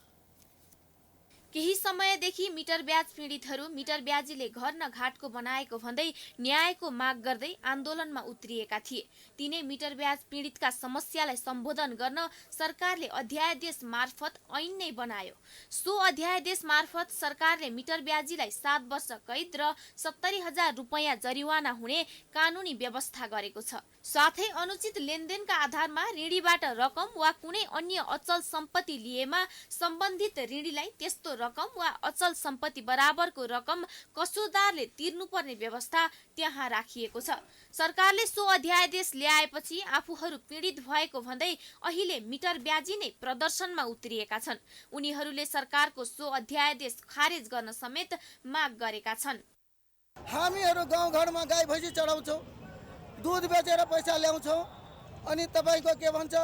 केही समयदेखि मिटर ब्याज पीडितहरू मिटर ब्याजीले घर न घाटको बनाएको भन्दै न्यायको माग गर्दै आन्दोलनमा उत्रिएका थिए। तिनै मिटर ब्याज पीडितका समस्यालाई सम्बोधन गर्न सरकारले अध्यादेश मार्फत ऐन नै बनायो। सो अध्यादेश मार्फत सरकारले मिटर ब्याजीलाई 7 वर्ष कैद र 70,000 रुपैयाँ जरिवाना हुने कानुनी व्यवस्था गरेको छ। साथै अनुचित लेनदेनका आधारमा ऋणीबाट रकम वा कुनै अन्य अचल सम्पत्ति लिएमा सम्बन्धित ऋणीलाई त्यस्तो रकम वा अचल सम्पत्ति बराबरको रकम कसुरदारले तिर्नुपर्ने व्यवस्था त्यहाँ राखिएको छ। सरकारले सो अध्यादेश ल्याएपछि आफूहरू पीडित भएको भन्दै अहिले मिटर ब्याजी नै प्रदर्शनमा उत्रिएका छन्। उनीहरूले सरकारको सो अध्यादेश खारेज गर्न समेत माग गरेका छन्। हामीहरू गाउँघरमा गाई भैँसी चढाउँछौँ, दुध बेचेर पैसा ल्याउँछौँ, अनि तपाईँको के भन्छ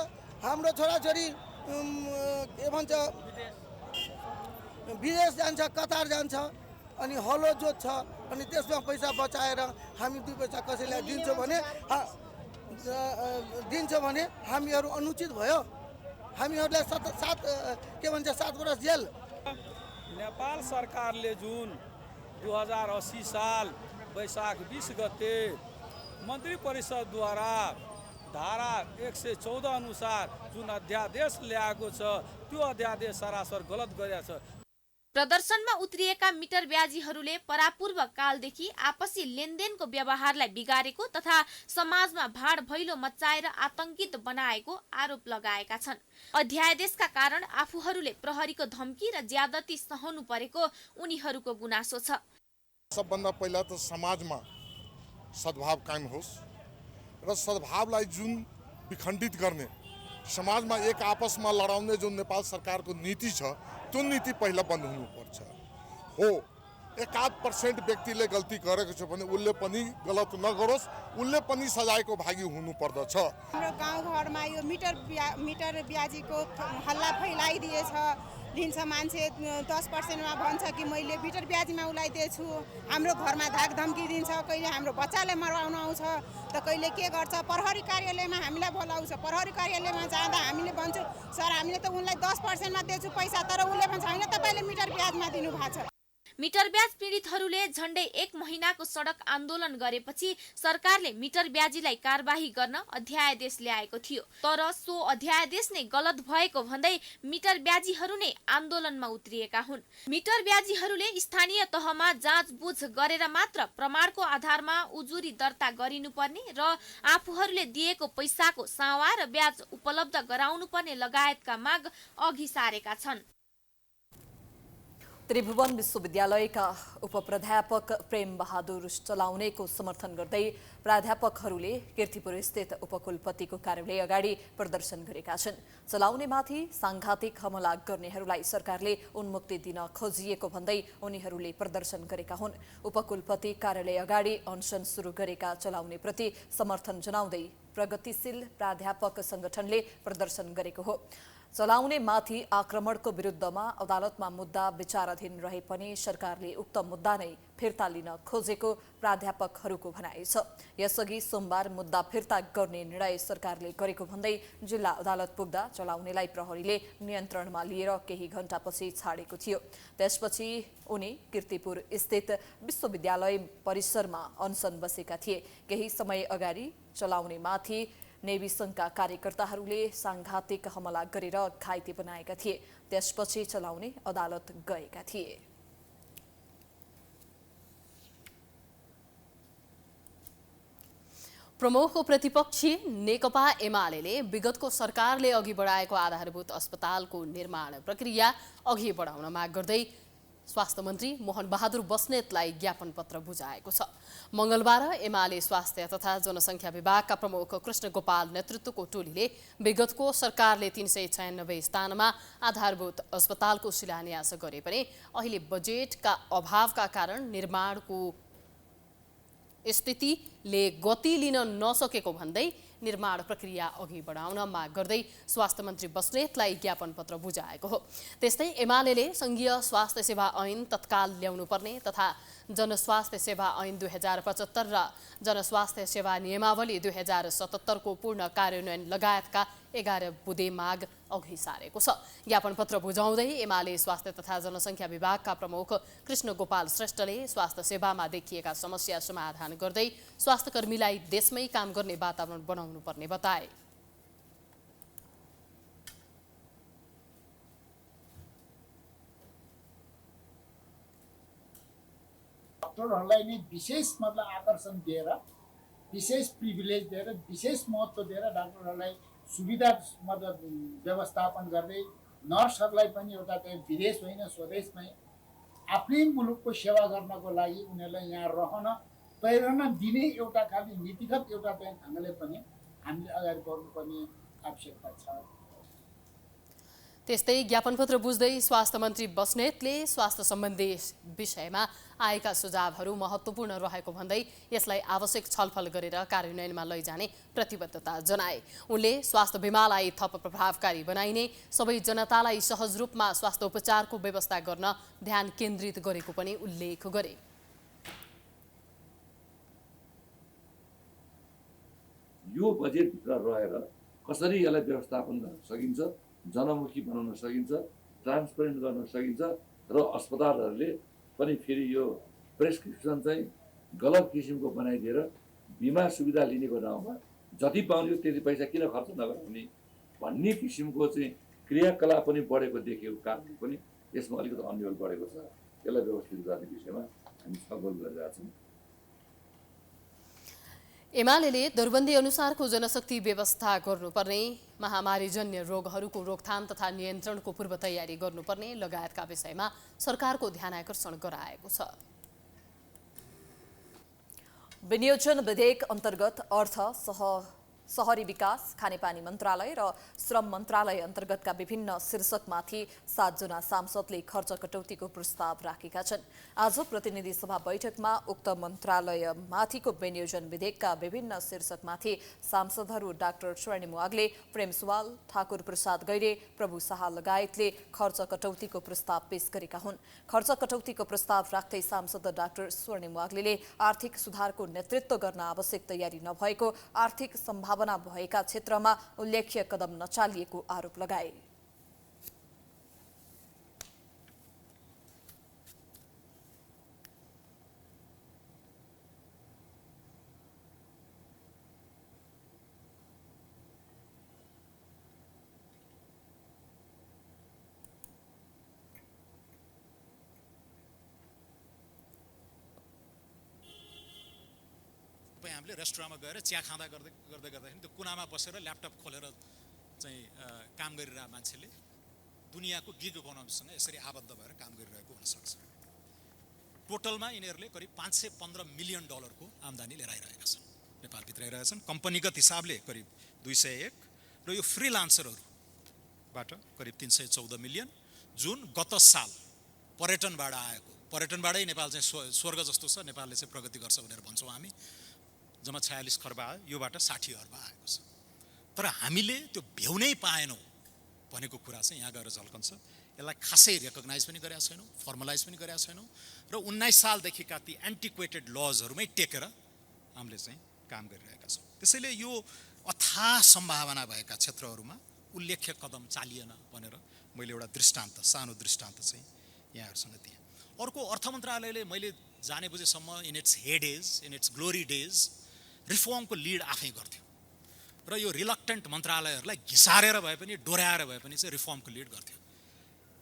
हाम्रो छोराछोरी के भन्छ विदेश जान्छ, कतार जान्छ, अनि हलो जोत्छ, अनि त्यसमा पैसा बचाएर हामी 2 पैसा कसैलाई दिन्छौँ भने हामीहरू अनुचित भयो। हामीहरूलाई 7 वर्ष जेल। नेपाल सरकारले जुन 2080 साल वैशाख 20 गते मन्त्री परिषदद्वारा धारा 114 अनुसार जुन अध्यादेश ल्याएको छ त्यो अध्यादेश सरासर गलत गरेको छ। प्रदर्शनमा उत्रिएका मिटर ब्याजीहरूले परापूर्व कालदेखि आपसी लेनदेनको व्यवहारलाई बिगारेको तथा समाजमा भाड भैलो मच्चाएर आतंकित बनाएको आरोप लगाएका छन्। अध्यादेशका कारण आफूहरूले प्रहरीको धम्की र ज्यादती सहनु परेको उनीहरूको गुनासो छ। सबभन्दा पहिला त समाजमा सद्भाव कायम होस् र सद्भावलाई जुन विखण्डित गर्ने, समाजमा एक आपसमा लडाउने जुन नेपाल सरकारको नीति छ त्यो नीति पहिला बन्द हुनुपर्छ। हो 1% व्यक्तिले गल्ती गरेको छ भने उसले पनि गलत नगरोस्, उसले पनि सजायको भागी हुनुपर्दछ। हाम्रो गाउँघरमा यो मिटर ब्याजीको हल्ला फैलाइदिएछ। लिन्छ मान्छे 10%मा भन्छ कि मैले मिटर ब्याजीमा उलाइदिएछु। हाम्रो घरमा धाक धम्की दिन्छ, कहिले हाम्रो बच्चालाई मराउन आउँछ त कहिले के गर्छ। प्रहरी कार्यालयमा हामीलाई बोलाउँछ। प्रहरी कार्यालयमा जाँदा हामीले भन्छौँ सर हामीले त उनलाई 10%मा दिएछु पैसा, तर उसले भन्छ होइन तपाईँले मिटर ब्याजमा दिनुभएको छ। मिटर ब्याज पीडितहरूले झण्डै 1 महिनाको सडक आन्दोलन गरेपछि सरकारले मिटर ब्याजीलाई कारबाही गर्न अध्यादेश ल्याएको थियो। तर सो अध्यादेश नै गलत भएको भन्दै मिटर ब्याजीहरू नै आन्दोलनमा उत्रिएका हुन्। मिटर ब्याजीहरूले स्थानीय तहमा जाँचबुझ गरेर मात्र प्रमाणको आधारमा उजुरी दर्ता गरिनुपर्ने र आफूहरूले दिएको पैसाको सावा र ब्याज उपलब्ध गराउनुपर्ने लगायतका माग अघि सारेका छन्। त्रिभुवन विश्वविद्यालयका उपप्राध्यापक प्रेम बहादुर चलाउनेको समर्थन गर्दै प्राध्यापकहरूले कीर्तिपुर स्थित उपकुलपतिको कार्यालय अगाडि प्रदर्शन गरेका छन्। चलाउनेमाथि सांघातिक हमला गर्नेहरूलाई सरकारले उन्मुक्ति दिन खोजिएको भन्दै उनीहरूले प्रदर्शन गरेका हुन्। उपकुलपति कार्यालय अगाडि अनसन सुरु गरेका चलाउनेप्रति समर्थन जनाउँदै प्रगतिशील प्राध्यापक संगठनले प्रदर्शन गरेको हो। चलाउने माथि आक्रमणको विरुद्धमा अदालतमा मुद्दा विचाराधीन रहे पनि सरकारले उक्त मुद्दा नै फिर्ता लिन खोजेको प्राध्यापकहरूको भनाइ छ। यसअघि सोमबार मुद्दा फिर्ता गर्ने निर्णय सरकारले गरेको भन्दै जिल्ला अदालत पुग्दा चलाउनेलाई प्रहरीले नियन्त्रणमा लिएर केही घण्टापछि छाडेको थियो। त्यसपछि उनी कीर्तिपुर स्थित विश्वविद्यालय परिसरमा अनसन बसेका थिए। केही समय अगाडि चलाउनेमाथि नेवी सङ्घका कार्यकर्ताहरूले सांघातिक हमला गरेर घाइते बनाएका थिए। त्यसपछि चलाउने अदालत गएका थिए। प्रमुख प्रतिपक्षी नेकपा एमाले विगतको सरकारले अघि बढाएको आधारभूत अस्पतालको निर्माण प्रक्रिया अघि बढाउन माग गर्दै स्वास्थ्य मन्त्री मोहन बहादुर बस्नेतलाई ज्ञापन पत्र बुझाएको छ। मंगलबार एमाले स्वास्थ्य तथा जनसङ्ख्या विभागका प्रमुख कृष्ण गोपाल नेतृत्वको टोलीले विगतको सरकारले 396 स्थानमा आधारभूत अस्पतालको शिलान्यास गरे पनि अहिले बजेटका अभावका कारण निर्माणको स्थितिले गति लिन नसकेको भन्दै निर्माण प्रक्रिया अघि बढाउन माग गर्दै स्वास्थ्य मन्त्री बस्नेतलाई ज्ञापन पत्र बुझाएको हो। त्यस्तै एमालेले संघीय स्वास्थ्य सेवा ऐन तत्काल ल्याउनुपर्ने तथा जनस्वास्थ्य सेवा ऐन 2075 र जनस्वास्थ्य सेवा नियमावली 2077 को पूर्ण कार्यान्वयन लगायतका 11 बुँदे माग अघि सारेको छ। ज्ञापन पत्र बुझाउँदै एमाले स्वास्थ्य तथा जनसङ्ख्या विभागका प्रमुख कृष्ण गोपाल श्रेष्ठले स्वास्थ्य सेवामा देखिएका समस्या समाधान गर्दै स्वास्थ्यकर्मीलाई देशमै काम गर्ने वातावरण बनाउनु पर्ने बताए। डाक्टरहरूलाई नै विशेष मतलब आकर्षण दिएर, विशेष प्रिभिलेज दिएर, विशेष महत्त्व दिएर डाक्टरहरूलाई सुविधा मतलब व्यवस्थापन गर्दै नर्सहरूलाई पनि एउटा चाहिँ विदेश होइन स्वदेशमै आफ्नै मुलुकको सेवा गर्नको लागि उनीहरूलाई यहाँ रहन प्रेरणा दिने एउटा खालि नीतिगत एउटा चाहिँ ढङ्गले पनि हामीले अगाडि बढ्नुपर्ने आवश्यकता छ। त्यस्तै ज्ञापनपत्र बुझ्दै स्वास्थ्य मन्त्री बस्नेतले स्वास्थ्य सम्बन्धी विषयमा आएका सुझावहरू महत्त्वपूर्ण रहेको भन्दै यसलाई आवश्यक छलफल गरेर कार्यान्वयनमा लैजाने प्रतिबद्धता जनाए। उनले स्वास्थ्य बीमालाई थप प्रभावकारी बनाइने, सबै जनतालाई सहज रूपमा स्वास्थ्य उपचारको व्यवस्था गर्न ध्यान केन्द्रित गरेको पनि उल्लेख गरे। यो बजेटभित्र रहेर कसरी यसलाई व्यवस्थापन गर्न सकिन्छ, जनमुखी बनाउन सकिन्छ, ट्रान्सपेरेन्ट गर्न सकिन्छ र अस्पतालहरूले पनि फेरि यो प्रेस्क्रिप्सन चाहिँ गलत किसिमको बनाइदिएर बिमा सुविधा लिनेको ठाउँमा जति पाउने त्यति पैसा किन खर्च नगर्ने भन्ने किसिमको चाहिँ क्रियाकलाप पनि बढेको देखेको कारण पनि यसमा अलिकति अन्यल बढेको छ। यसलाई व्यवस्थित गर्ने विषयमा हामी छलफल गरिरहेका छौँ। एमाले दरबन्दी अनुसारको जनशक्ति व्यवस्था गर्नुपर्ने, महामारीजन्य रोगहरूको रोकथाम तथा नियन्त्रणको पूर्व तयारी गर्नुपर्ने लगायतका विषयमा सरकारको ध्यानाकर्षण गराएको छ। विनियोजन विधेयक अन्तर्गत अर्थ, शहरी विकास, खानेपानी मन्त्रालय र श्रम मन्त्रालय अन्तर्गतका विभिन्न शीर्षकमाथि 7 जना सांसदले खर्च कटौतीको प्रस्ताव राखेका छन्। आज प्रतिनिधि सभा बैठकमा उक्त मन्त्रालयमाथिको विनियोजन विधेयकका विभिन्न शीर्षकमाथि सांसदहरू डाक्टर स्वर्णिम वाग्ले, प्रेम सुवाल, ठाकुर प्रसाद गैरे, प्रभु शाह लगायतले खर्च कटौतीको प्रस्ताव पेश गरेका हुन्। खर्च कटौतीको प्रस्ताव राख्दै सांसद डाक्टर स्वर्णिम वाग्ले आर्थिक सुधारको नेतृत्व गर्न आवश्यक तयारी नभएको, आर्थिक सम्भावना भएका क्षेत्रमा उल्लेख्य कदम नचालिएको आरोप लगाए। हामीले रेस्टुरेन्टमा गएर चिया खाँदा गर्दाखेरि त्यो कुनामा बसेर ल्यापटप खोलेर चाहिँ काम गरिरहेको मान्छेले दुनियाँको गिग इकोनोमीसँग यसरी आबद्ध भएर काम गरिरहेको हुनसक्छ। टोटलमा यिनीहरूले करिब $515 मिलियन को आम्दानी लिएर आइरहेका छन्, नेपालभित्र आइरहेका छन्। कम्पनीगत हिसाबले करिब 201 र यो फ्रिलान्सरहरूबाट करिब 314 मिलियन, जुन गत साल पर्यटनबाट आएको, पर्यटनबाटै नेपाल चाहिँ स्वर्ग जस्तो छ, नेपालले चाहिँ प्रगति गर्छ भनेर भन्छौँ हामी। जम्मा 46 खर्ब आयो, योबाट 60 अर्ब आएको छ। तर हामीले त्यो भ्याउनै पाएनौँ भनेको कुरा चाहिँ यहाँ गएर झल्कन्छ। यसलाई खासै रेकग्नाइज पनि गरेका छैनौँ, फर्मलाइज पनि गरेका छैनौँ र 19 सालदेखिका ती एन्टिक्वेटेड लजहरूमै टेकेर हामीले चाहिँ काम गरिरहेका छौँ। त्यसैले यो अथाह सम्भावना भएका क्षेत्रहरूमा उल्लेख्य कदम चालिएन भनेर मैले एउटा दृष्टान्त, सानो दृष्टान्त चाहिँ यहाँहरूसँग दिएँ। अर्को, अर्थ मन्त्रालयले मैले जाने बुझेसम्म in its heydays, in its glory days रिफर्मको लिड आफै गर्थ्यो र यो रिलक्टेन्ट मन्त्रालयहरूलाई घिसारेर भए पनि, डोर्याएर भए पनि चाहिँ रिफर्मको लिड गर्थ्यो।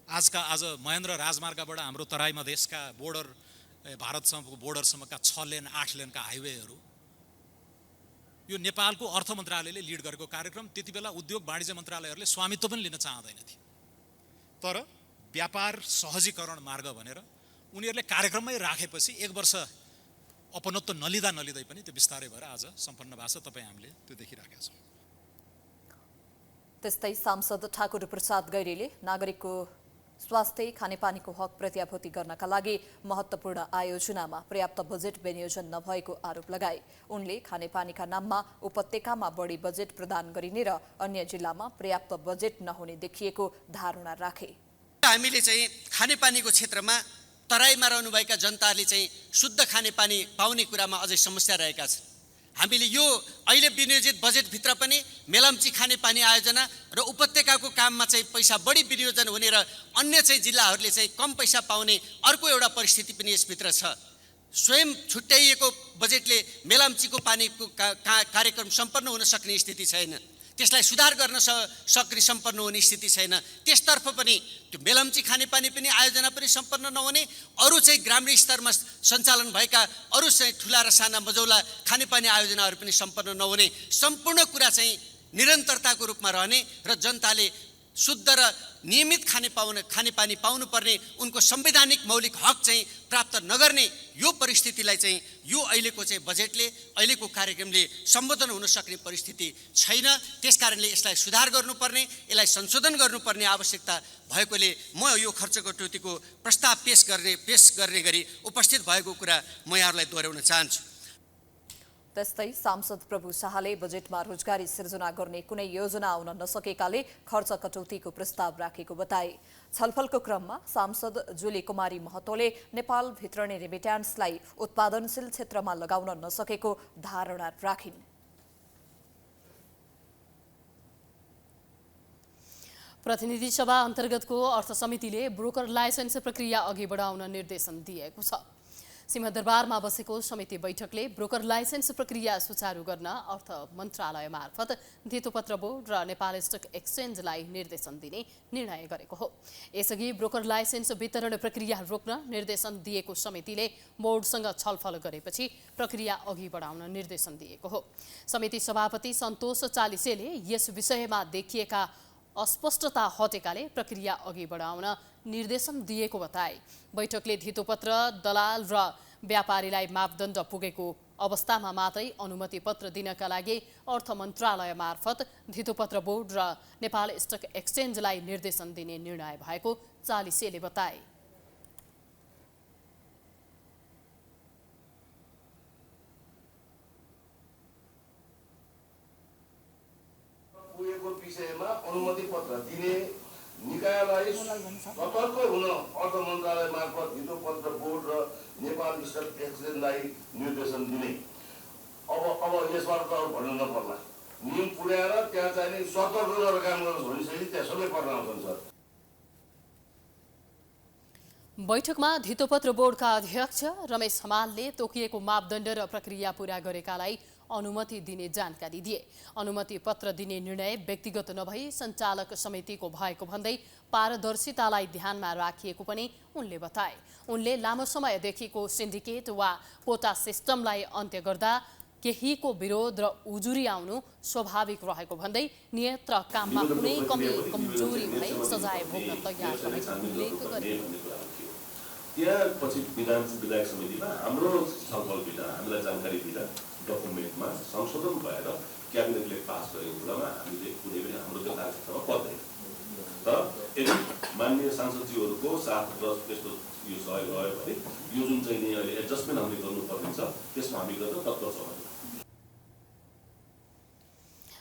आज महेन्द्र राजमार्गबाट हाम्रो तराई मधेसका बोर्डर, भारतसँगको बोर्डरसम्मका 6 लेन 8 लेनका हाइवेहरू यो नेपालको अर्थ मन्त्रालयले लिड गरेको कार्यक्रम। त्यति बेला उद्योग वाणिज्य मन्त्रालयहरूले स्वामित्व पनि लिन चाहँदैन थिए, तर व्यापार सहजीकरण मार्ग भनेर उनीहरूले कार्यक्रममै राखेपछि 1 वर्ष अपनत्व नलिँदै पनि त्यो बिस्तारै भएर आज सम्पन्न भएको छ। तपाईँ हामीले त्यो देखिराखेका छौँ। त्यस्तै सांसद ठाकुर प्रसाद गैरीले नागरिकको स्वास्थ्य खानेपानीको हक प्रत्याभूति गर्नका लागि महत्त्वपूर्ण आयोजनामा पर्याप्त बजेट विनियोजन नभएको आरोप लगाए। उनले खानेपानीका नाममा उपत्यकामा बढी बजेट प्रदान गरिने र अन्य जिल्लामा पर्याप्त बजेट नहुने देखिएको धारणा राखे। हामीले चाहिँ खानेपानीको क्षेत्रमा तराईमा रहनुभएका जनताले चाहिँ शुद्ध खानेपानी पाउने कुरामा अझै समस्या रहेका छन्। हामीले यो अहिले विनियोजित बजेटभित्र पनि मेलम्ची खानेपानी आयोजना र उपत्यकाको काममा चाहिँ पैसा बढी विनियोजन हुने र अन्य चाहिँ जिल्लाहरूले चाहिँ कम पैसा पाउने अर्को एउटा परिस्थिति पनि यसभित्र छ। स्वयं छुट्याइएको बजेटले मेलम्चीको पानीको कार्यक्रम सम्पन्न हुन सक्ने स्थिति छैन, त्यसलाई सुधार गर्न सक्ने सम्पन्न हुने स्थिति छैन। त्यसतर्फ पनि त्यो मेलम्ची खानेपानी पनि आयोजना पनि सम्पन्न नहुने, अरू चाहिँ ग्रामीण स्तरमा सञ्चालन भएका अरू चाहिँ ठुला र साना मझौला खानेपानी आयोजनाहरू पनि सम्पन्न नहुने, सम्पूर्ण कुरा चाहिँ निरन्तरताको रूपमा रहने र जनताले शुद्ध र नियमित खानेपानी पाउनुपर्ने उनको संवैधानिक मौलिक हक चाहिँ प्राप्त नगर्ने यो परिस्थितिलाई चाहिँ यो अहिलेको चाहिँ बजेटले, अहिलेको कार्यक्रमले सम्बोधन हुन सक्ने परिस्थिति छैन। त्यसकारणले यसलाई सुधार गर्नुपर्ने, यसलाई संशोधन गर्नुपर्ने आवश्यकता भएकोले म यो खर्च कटौतीको प्रस्ताव पेश गर्ने गरी उपस्थित भएको कुरा म यहाँहरूलाई दोहोऱ्याउन चाहन्छु। त्यस्तै सांसद प्रभु शाहले बजेटमा रोजगारी सिर्जना गर्ने कुनै योजना आउन नसकेकाले खर्च कटौतीको प्रस्ताव राखेको बताए। छलफलको क्रममा सांसद जुली कुमारी महतोले नेपालभित्र नै रेमिट्यान्सलाई उत्पादनशील क्षेत्रमा लगाउन नसकेको धारणा राखिन्। प्रतिनिधि सभा अन्तर्गतको अर्थ समितिले ब्रोकर लाइसेन्स प्रक्रिया अघि बढाउन निर्देशन दिएको छ। सिंहदरबारमा बसेको समिति बैठकले ब्रोकर लाइसेन्स प्रक्रिया सुचारू गर्न अर्थ मन्त्रालय मार्फत धितोपत्र बोर्ड र नेपाल स्टक एक्सचेन्जलाई निर्देशन दिने निर्णय गरेको हो। यसअघि ब्रोकर लाइसेन्स वितरण प्रक्रिया रोक्न निर्देशन दिएको समितिले बोर्डसँग छलफल गरेपछि प्रक्रिया अघि बढाउन निर्देशन दिएको हो। समिति सभापति सन्तोष चालिसेले यस विषयमा देखिएका अस्पष्टता हटेकाले प्रक्रिया अघि बढाउन निर्देशन दिएको बताए। बैठकले धितोपत्र दलाल र व्यापारीलाई मापदण्ड पुगेको अवस्थामा मात्रै अनुमति पत्र दिनका लागि अर्थ मन्त्रालय मार्फत धितोपत्र बोर्ड र नेपाल स्टक एक्सचेन्जलाई निर्देशन दिने निर्णय भएको चालिसेले बताए। विषयमा अनुमति पत्र दिने निकायलाई सतर्क हुन अर्थ मन्त्रालय मार्फत धितोपत्र बोर्ड र नेपाल स्टक एक्सचेन्जलाई निर्देशन दिने। अब यसबाट त भन्नु नपर्ला, नियम पुर्याएर त्यहाँ चाहिने सतर्क गरेर काम गर्नुहोस् भनिसकेपछि त्यहाँ सबै पर्न आउँछन् सर। बैठकमा धितोपत्र बोर्डका अध्यक्ष रमेश हमालले तोकिएको मापदण्ड र प्रक्रिया पूरा गरेकालाई अनुमति दिने जानकारी दिए। अनुमति पत्र दिने निर्णय व्यक्तिगत नभई सञ्चालक समितिको भएको भन्दै पारदर्शितालाई ध्यानमा राखिएको पनि उनले बताए। उनले लामो समयदेखिको सिन्डिकेट वा कोटा सिस्टमलाई अन्त्य गर्दा केहीको विरोध र उजुरी आउनु स्वाभाविक रहेको भन्दै नियत र काममा कुनै कमी कमजोरी भए सजाय भोग्न तयार रहेको उल्लेख गरे। त्यहाँ पछि विधायक समितिमा हाम्रो छलफल बिना हामीलाई जानकारी बिना डकुमेन्टमा संशोधन भएर क्याबिनेटले पास गरेको कुरामा हामीले कुनै पनि हाम्रो त्यो कार्यक्षेत्रमा पर्दैन। तर यदि माननीय सांसदज्यूहरूको साथ र त्यस्तो यो सहयोग रह्यो भने यो जुन चाहिँ नि अहिले एडजस्टमेन्ट हामीले गर्नुपर्ने छ त्यसमा हामी गर्न तत्पर छौँ।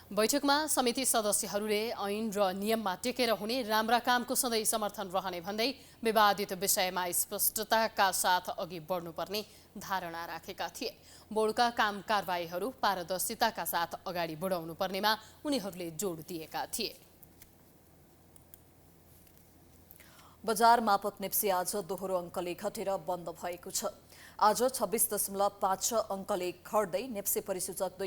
बैठकमा समिति सदस्यहरूले ऐन र नियममा टेकेर हुने राम्रा कामको सधैँ समर्थन रहने भन्दै विवादित विषयमा स्पष्टताका साथ अघि बढ्नुपर्ने धारणा राखेका थिए। बोर्डका काम कारबाहीहरू पारदर्शिताका साथ अगाडि बढाउनु पर्नेमा उनीहरूले जोड दिएका थिए। बजार मापक नेप्सी आज दोहोरो अङ्कले घटेर बन्द भएको छ। आज 26.56 अङ्कले घट्दै नेप्से परिसूचक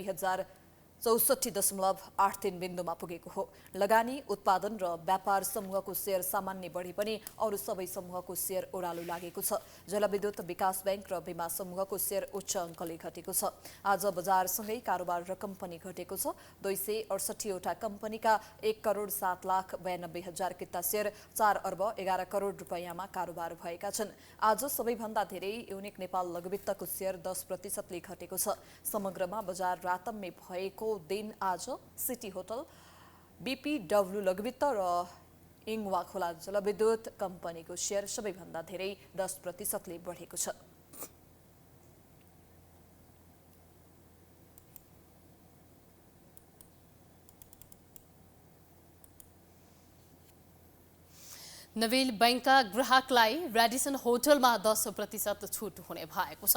2064.83 बिन्दुमा पुगेको हो। लगानी, उत्पादन र व्यापार समूहको शेयर सामान्य बढे पनि अरू सबै समूहको शेयर ओह्रालो लागेको छ। जलविद्युत विकास बैंक र बीमा समूहको शेयर उच्च अङ्कले घटेको छ। आज बजारसँगै कारोबार रकम पनि घटेको छ। 268 वटा कम्पनीका 1,07,92,000 किता शेयर 4 अर्ब 11 करोड रुपैयाँमा कारोबार भएका छन्। आज सबैभन्दा धेरै युनिक नेपाल लघुवित्तको शेयर 10% घटेको छ। समग्रमा बजार रातम्य भएको दिन आज सिटी होटल, बीपीडब्ल्यू लघुवित्त र इङवा खोला जलविद्युत कम्पनीको शेयर सबैभन्दा धेरै 10% बढेको छ। नवेल बैंकका ग्राहकलाई रेडिसन होटलमा 10% छुट हुने भएको छ।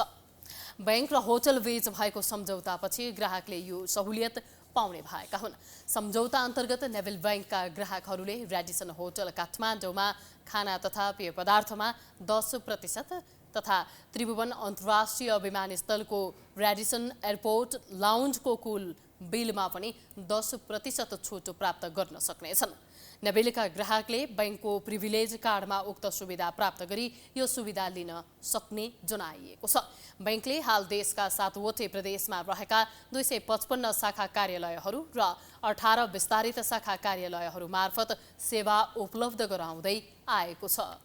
बैंक र होटल बीच भएको सम्झौतापछि ग्राहकले यो सहूलियत पाउने भएका हुन्। सम्झौता अन्तर्गत नेभल बैंकका ग्राहकहरूले रेडिसन होटल काठमाडौँमा खाना तथा पेय पदार्थमा 10% तथा त्रिभुवन अन्तर्राष्ट्रिय विमानस्थलको रेडिसन एयरपोर्ट लाउन्जको कुल बिलमा पनि 10% छुट प्राप्त गर्न सक्नेछन्। नेभेलका ग्राहकले बैंकको प्रिभिलेज कार्डमा उक्त सुविधा प्राप्त गरी यो सुविधा लिन सक्ने जनाइएको छ। बैंकले हाल देशका 7वटै प्रदेशमा रहेका 255 शाखा कार्यालयहरू र 18 विस्तारित शाखा कार्यालयहरू मार्फत सेवा उपलब्ध गराउँदै आएको छ।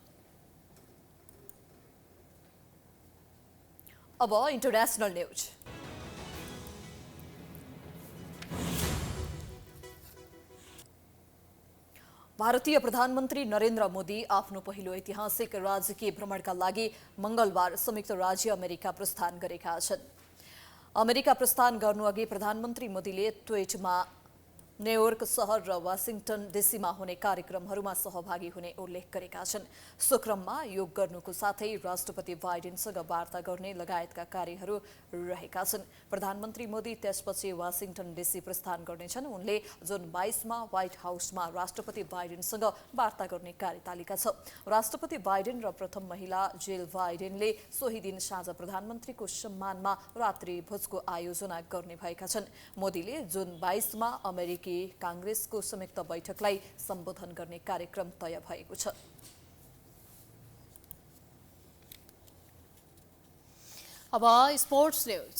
अब इन्टरनेशनल न्यूज। भारतीय प्रधानमन्त्री नरेन्द्र मोदी आफ्नो पहिलो ऐतिहासिक राजकीय भ्रमणका लागि मंगलबार संयुक्त राज्य अमेरिका प्रस्थान गरेका छन्। अमेरिका प्रस्थान गर्नुअघि प्रधानमन्त्री मोदीले ट्विटमा न्युयोर्क शहर र वाशिंगटन डीसीमा हुने कार्यक्रमहरूमा सहभागी हुने उल्लेख गरेका छन्। सुक्रममा योग गर्नुको साथै राष्ट्रपति बाइडेनसँग वार्ता गर्ने लगायतका कार्यहरू रहेका छन्। प्रधानमन्त्री मोदी त्यसपछि वाशिंगटन डीसी प्रस्थान गर्नेछन्। उनले जुन 22 मा व्हाइट हाउसमा राष्ट्रपति बाइडेनसँग वार्ता गर्ने कार्यतालिका छ। राष्ट्रपति बाइडेन र प्रथम महिला जिल बाइडेनले सोही दिन साँझ प्रधानमन्त्रीको सम्मानमा रात्रि भोजको आयोजना गर्ने भएका छन्। मोदीले जुन 22 मा अमेरिकी कांग्रेसको संयुक्त बैठकलाई सम्बोधन गर्ने कार्यक्रम तय भएको छ। अब स्पोर्ट्स न्यूज।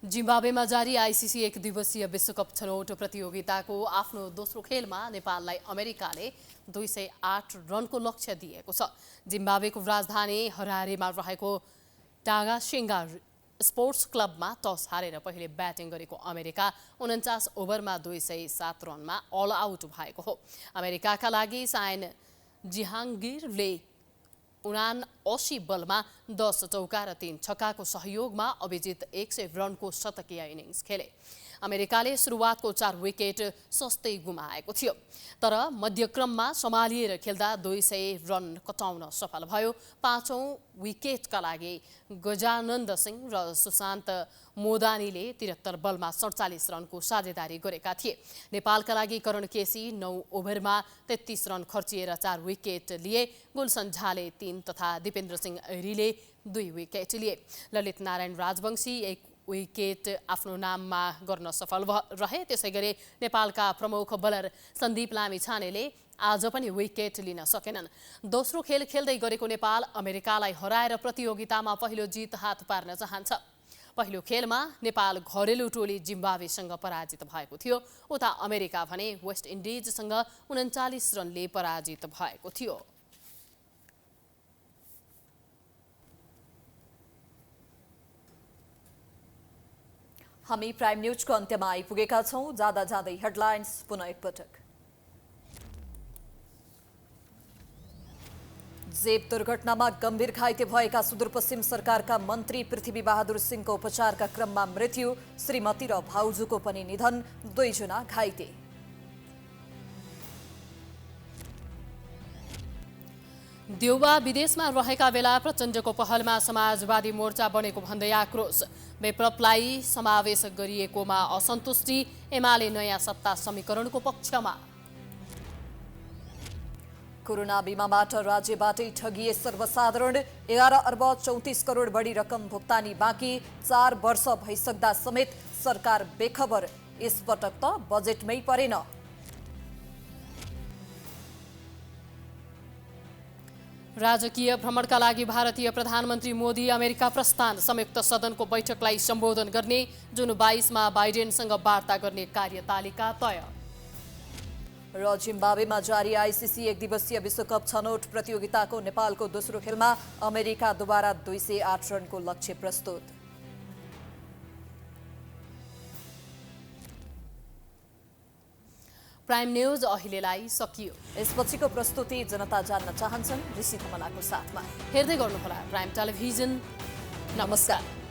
जिम्बाब्वेमा जारी आईसीसी एक दिवसीय विश्वकप छनौट प्रतियोगिताको आफ्नो दोस्रो खेलमा नेपाललाई अमेरिकाले 208 रनको लक्ष्य दिएको छ। जिम्बाब्वेको राजधानी हरारेमा रहेको टागासिङ्गा स्पोर्ट्स क्लबमा टस हारेर पहिले ब्याटिङ गरेको अमेरिका 49 ओभरमा 207 रनमा अल आउट भएको हो। अमेरिकाका लागि साइन जिहाङ्गिरले 79 बलमा 10 चौका र 3 छक्काको सहयोगमा अभिजित 100 रनको शतकीय इनिङ्स खेले। अमेरिकाले सुरुवातको 4 विकेट सस्तै गुमाएको थियो, तर मध्यक्रममा सम्हालिएर खेल्दा 200 रन कटाउन सफल भयो। 5औं विकेटका लागि गजानन्द सिंह र सुशान्त मोदानीले 73 बलमा 47 रनको साझेदारी गरेका थिए। नेपालका लागि करण केसी 9 ओभरमा 33 रन खर्चिएर 4 विकेट लिए। गुलसन झाले 3 तथा दिपेन्द्र सिंह ऐरीले 2 विकेट लिए। ललित नारायण राजवंशी 1 विकेट आफ्नो नाममा गर्न सफल रहे। त्यसैगरी नेपालका प्रमुख बलर सन्दीप लामिछानेले आज पनि विकेट लिन सकेनन्। दोस्रो खेल खेल्दै गरेको नेपाल अमेरिकालाई हराएर प्रतियोगितामा पहिलो जित हात पार्न चाहन्छ। पहिलो खेलमा नेपाल घरेलु टोली जिम्बाब्वेसँग पराजित भएको थियो। उता अमेरिका भने वेस्ट इन्डिजसँग 39 रनले पराजित भएको थियो। हामी प्राइम न्यूजको अन्त्यमा आइपुगेका छौं। जाँदा जाँदै हेडलाइन्स पुनः एकपटक। जेप दुर्घटनामा गम्भीर घाइते भएका सुदूरपश्चिम सरकारका मन्त्री पृथ्वी बहादुर सिंहको उपचारका क्रममा मृत्यु, श्रीमती र भाउजूको पनि निधन, 2 जना घाइते। देउबा विदेशमा रहेका बेला प्रचण्डको पहलमा समाजवादी मोर्चा बनेको भन्दै आक्रोश, विप्लवलाई समावेश गरिएकोमा असन्तुष्टि, एमाले नयाँ सत्ता समीकरणको पक्षमा। कोरोना बीमाबाट राज्यबाटै ठगिए सर्वसाधारण, 11 अर्ब 34 करोड बढी रकम भुक्तानी बाँकी, 4 वर्ष भइसक्दा समेत सरकार बेखबर, यसपटक त बजेटमै परेन। राजकीय भ्रमणका लागि भारतीय प्रधानमन्त्री मोदी अमेरिका प्रस्थान, संयुक्त सदनको बैठकलाई सम्बोधन गर्ने, जुन 22 मा बाइडेनसँग वार्ता गर्ने कार्यतालिका तय। र जिम्बाब्वेमा जारी आइसिसी 1 दिवसीय विश्वकप छनौट प्रतियोगिताको नेपालको दोस्रो खेलमा अमेरिका दुबारा 208 रनको लक्ष्य प्रस्तुत। प्राइम न्यूज अहिलेलाई सकियो। यसपछिको प्रस्तुति जनता जान्न चाहन्छन् ऋषि धमलाको साथमा। हेर्दै गर्नुहोला प्राइम टेलिभिजन। नमस्कार।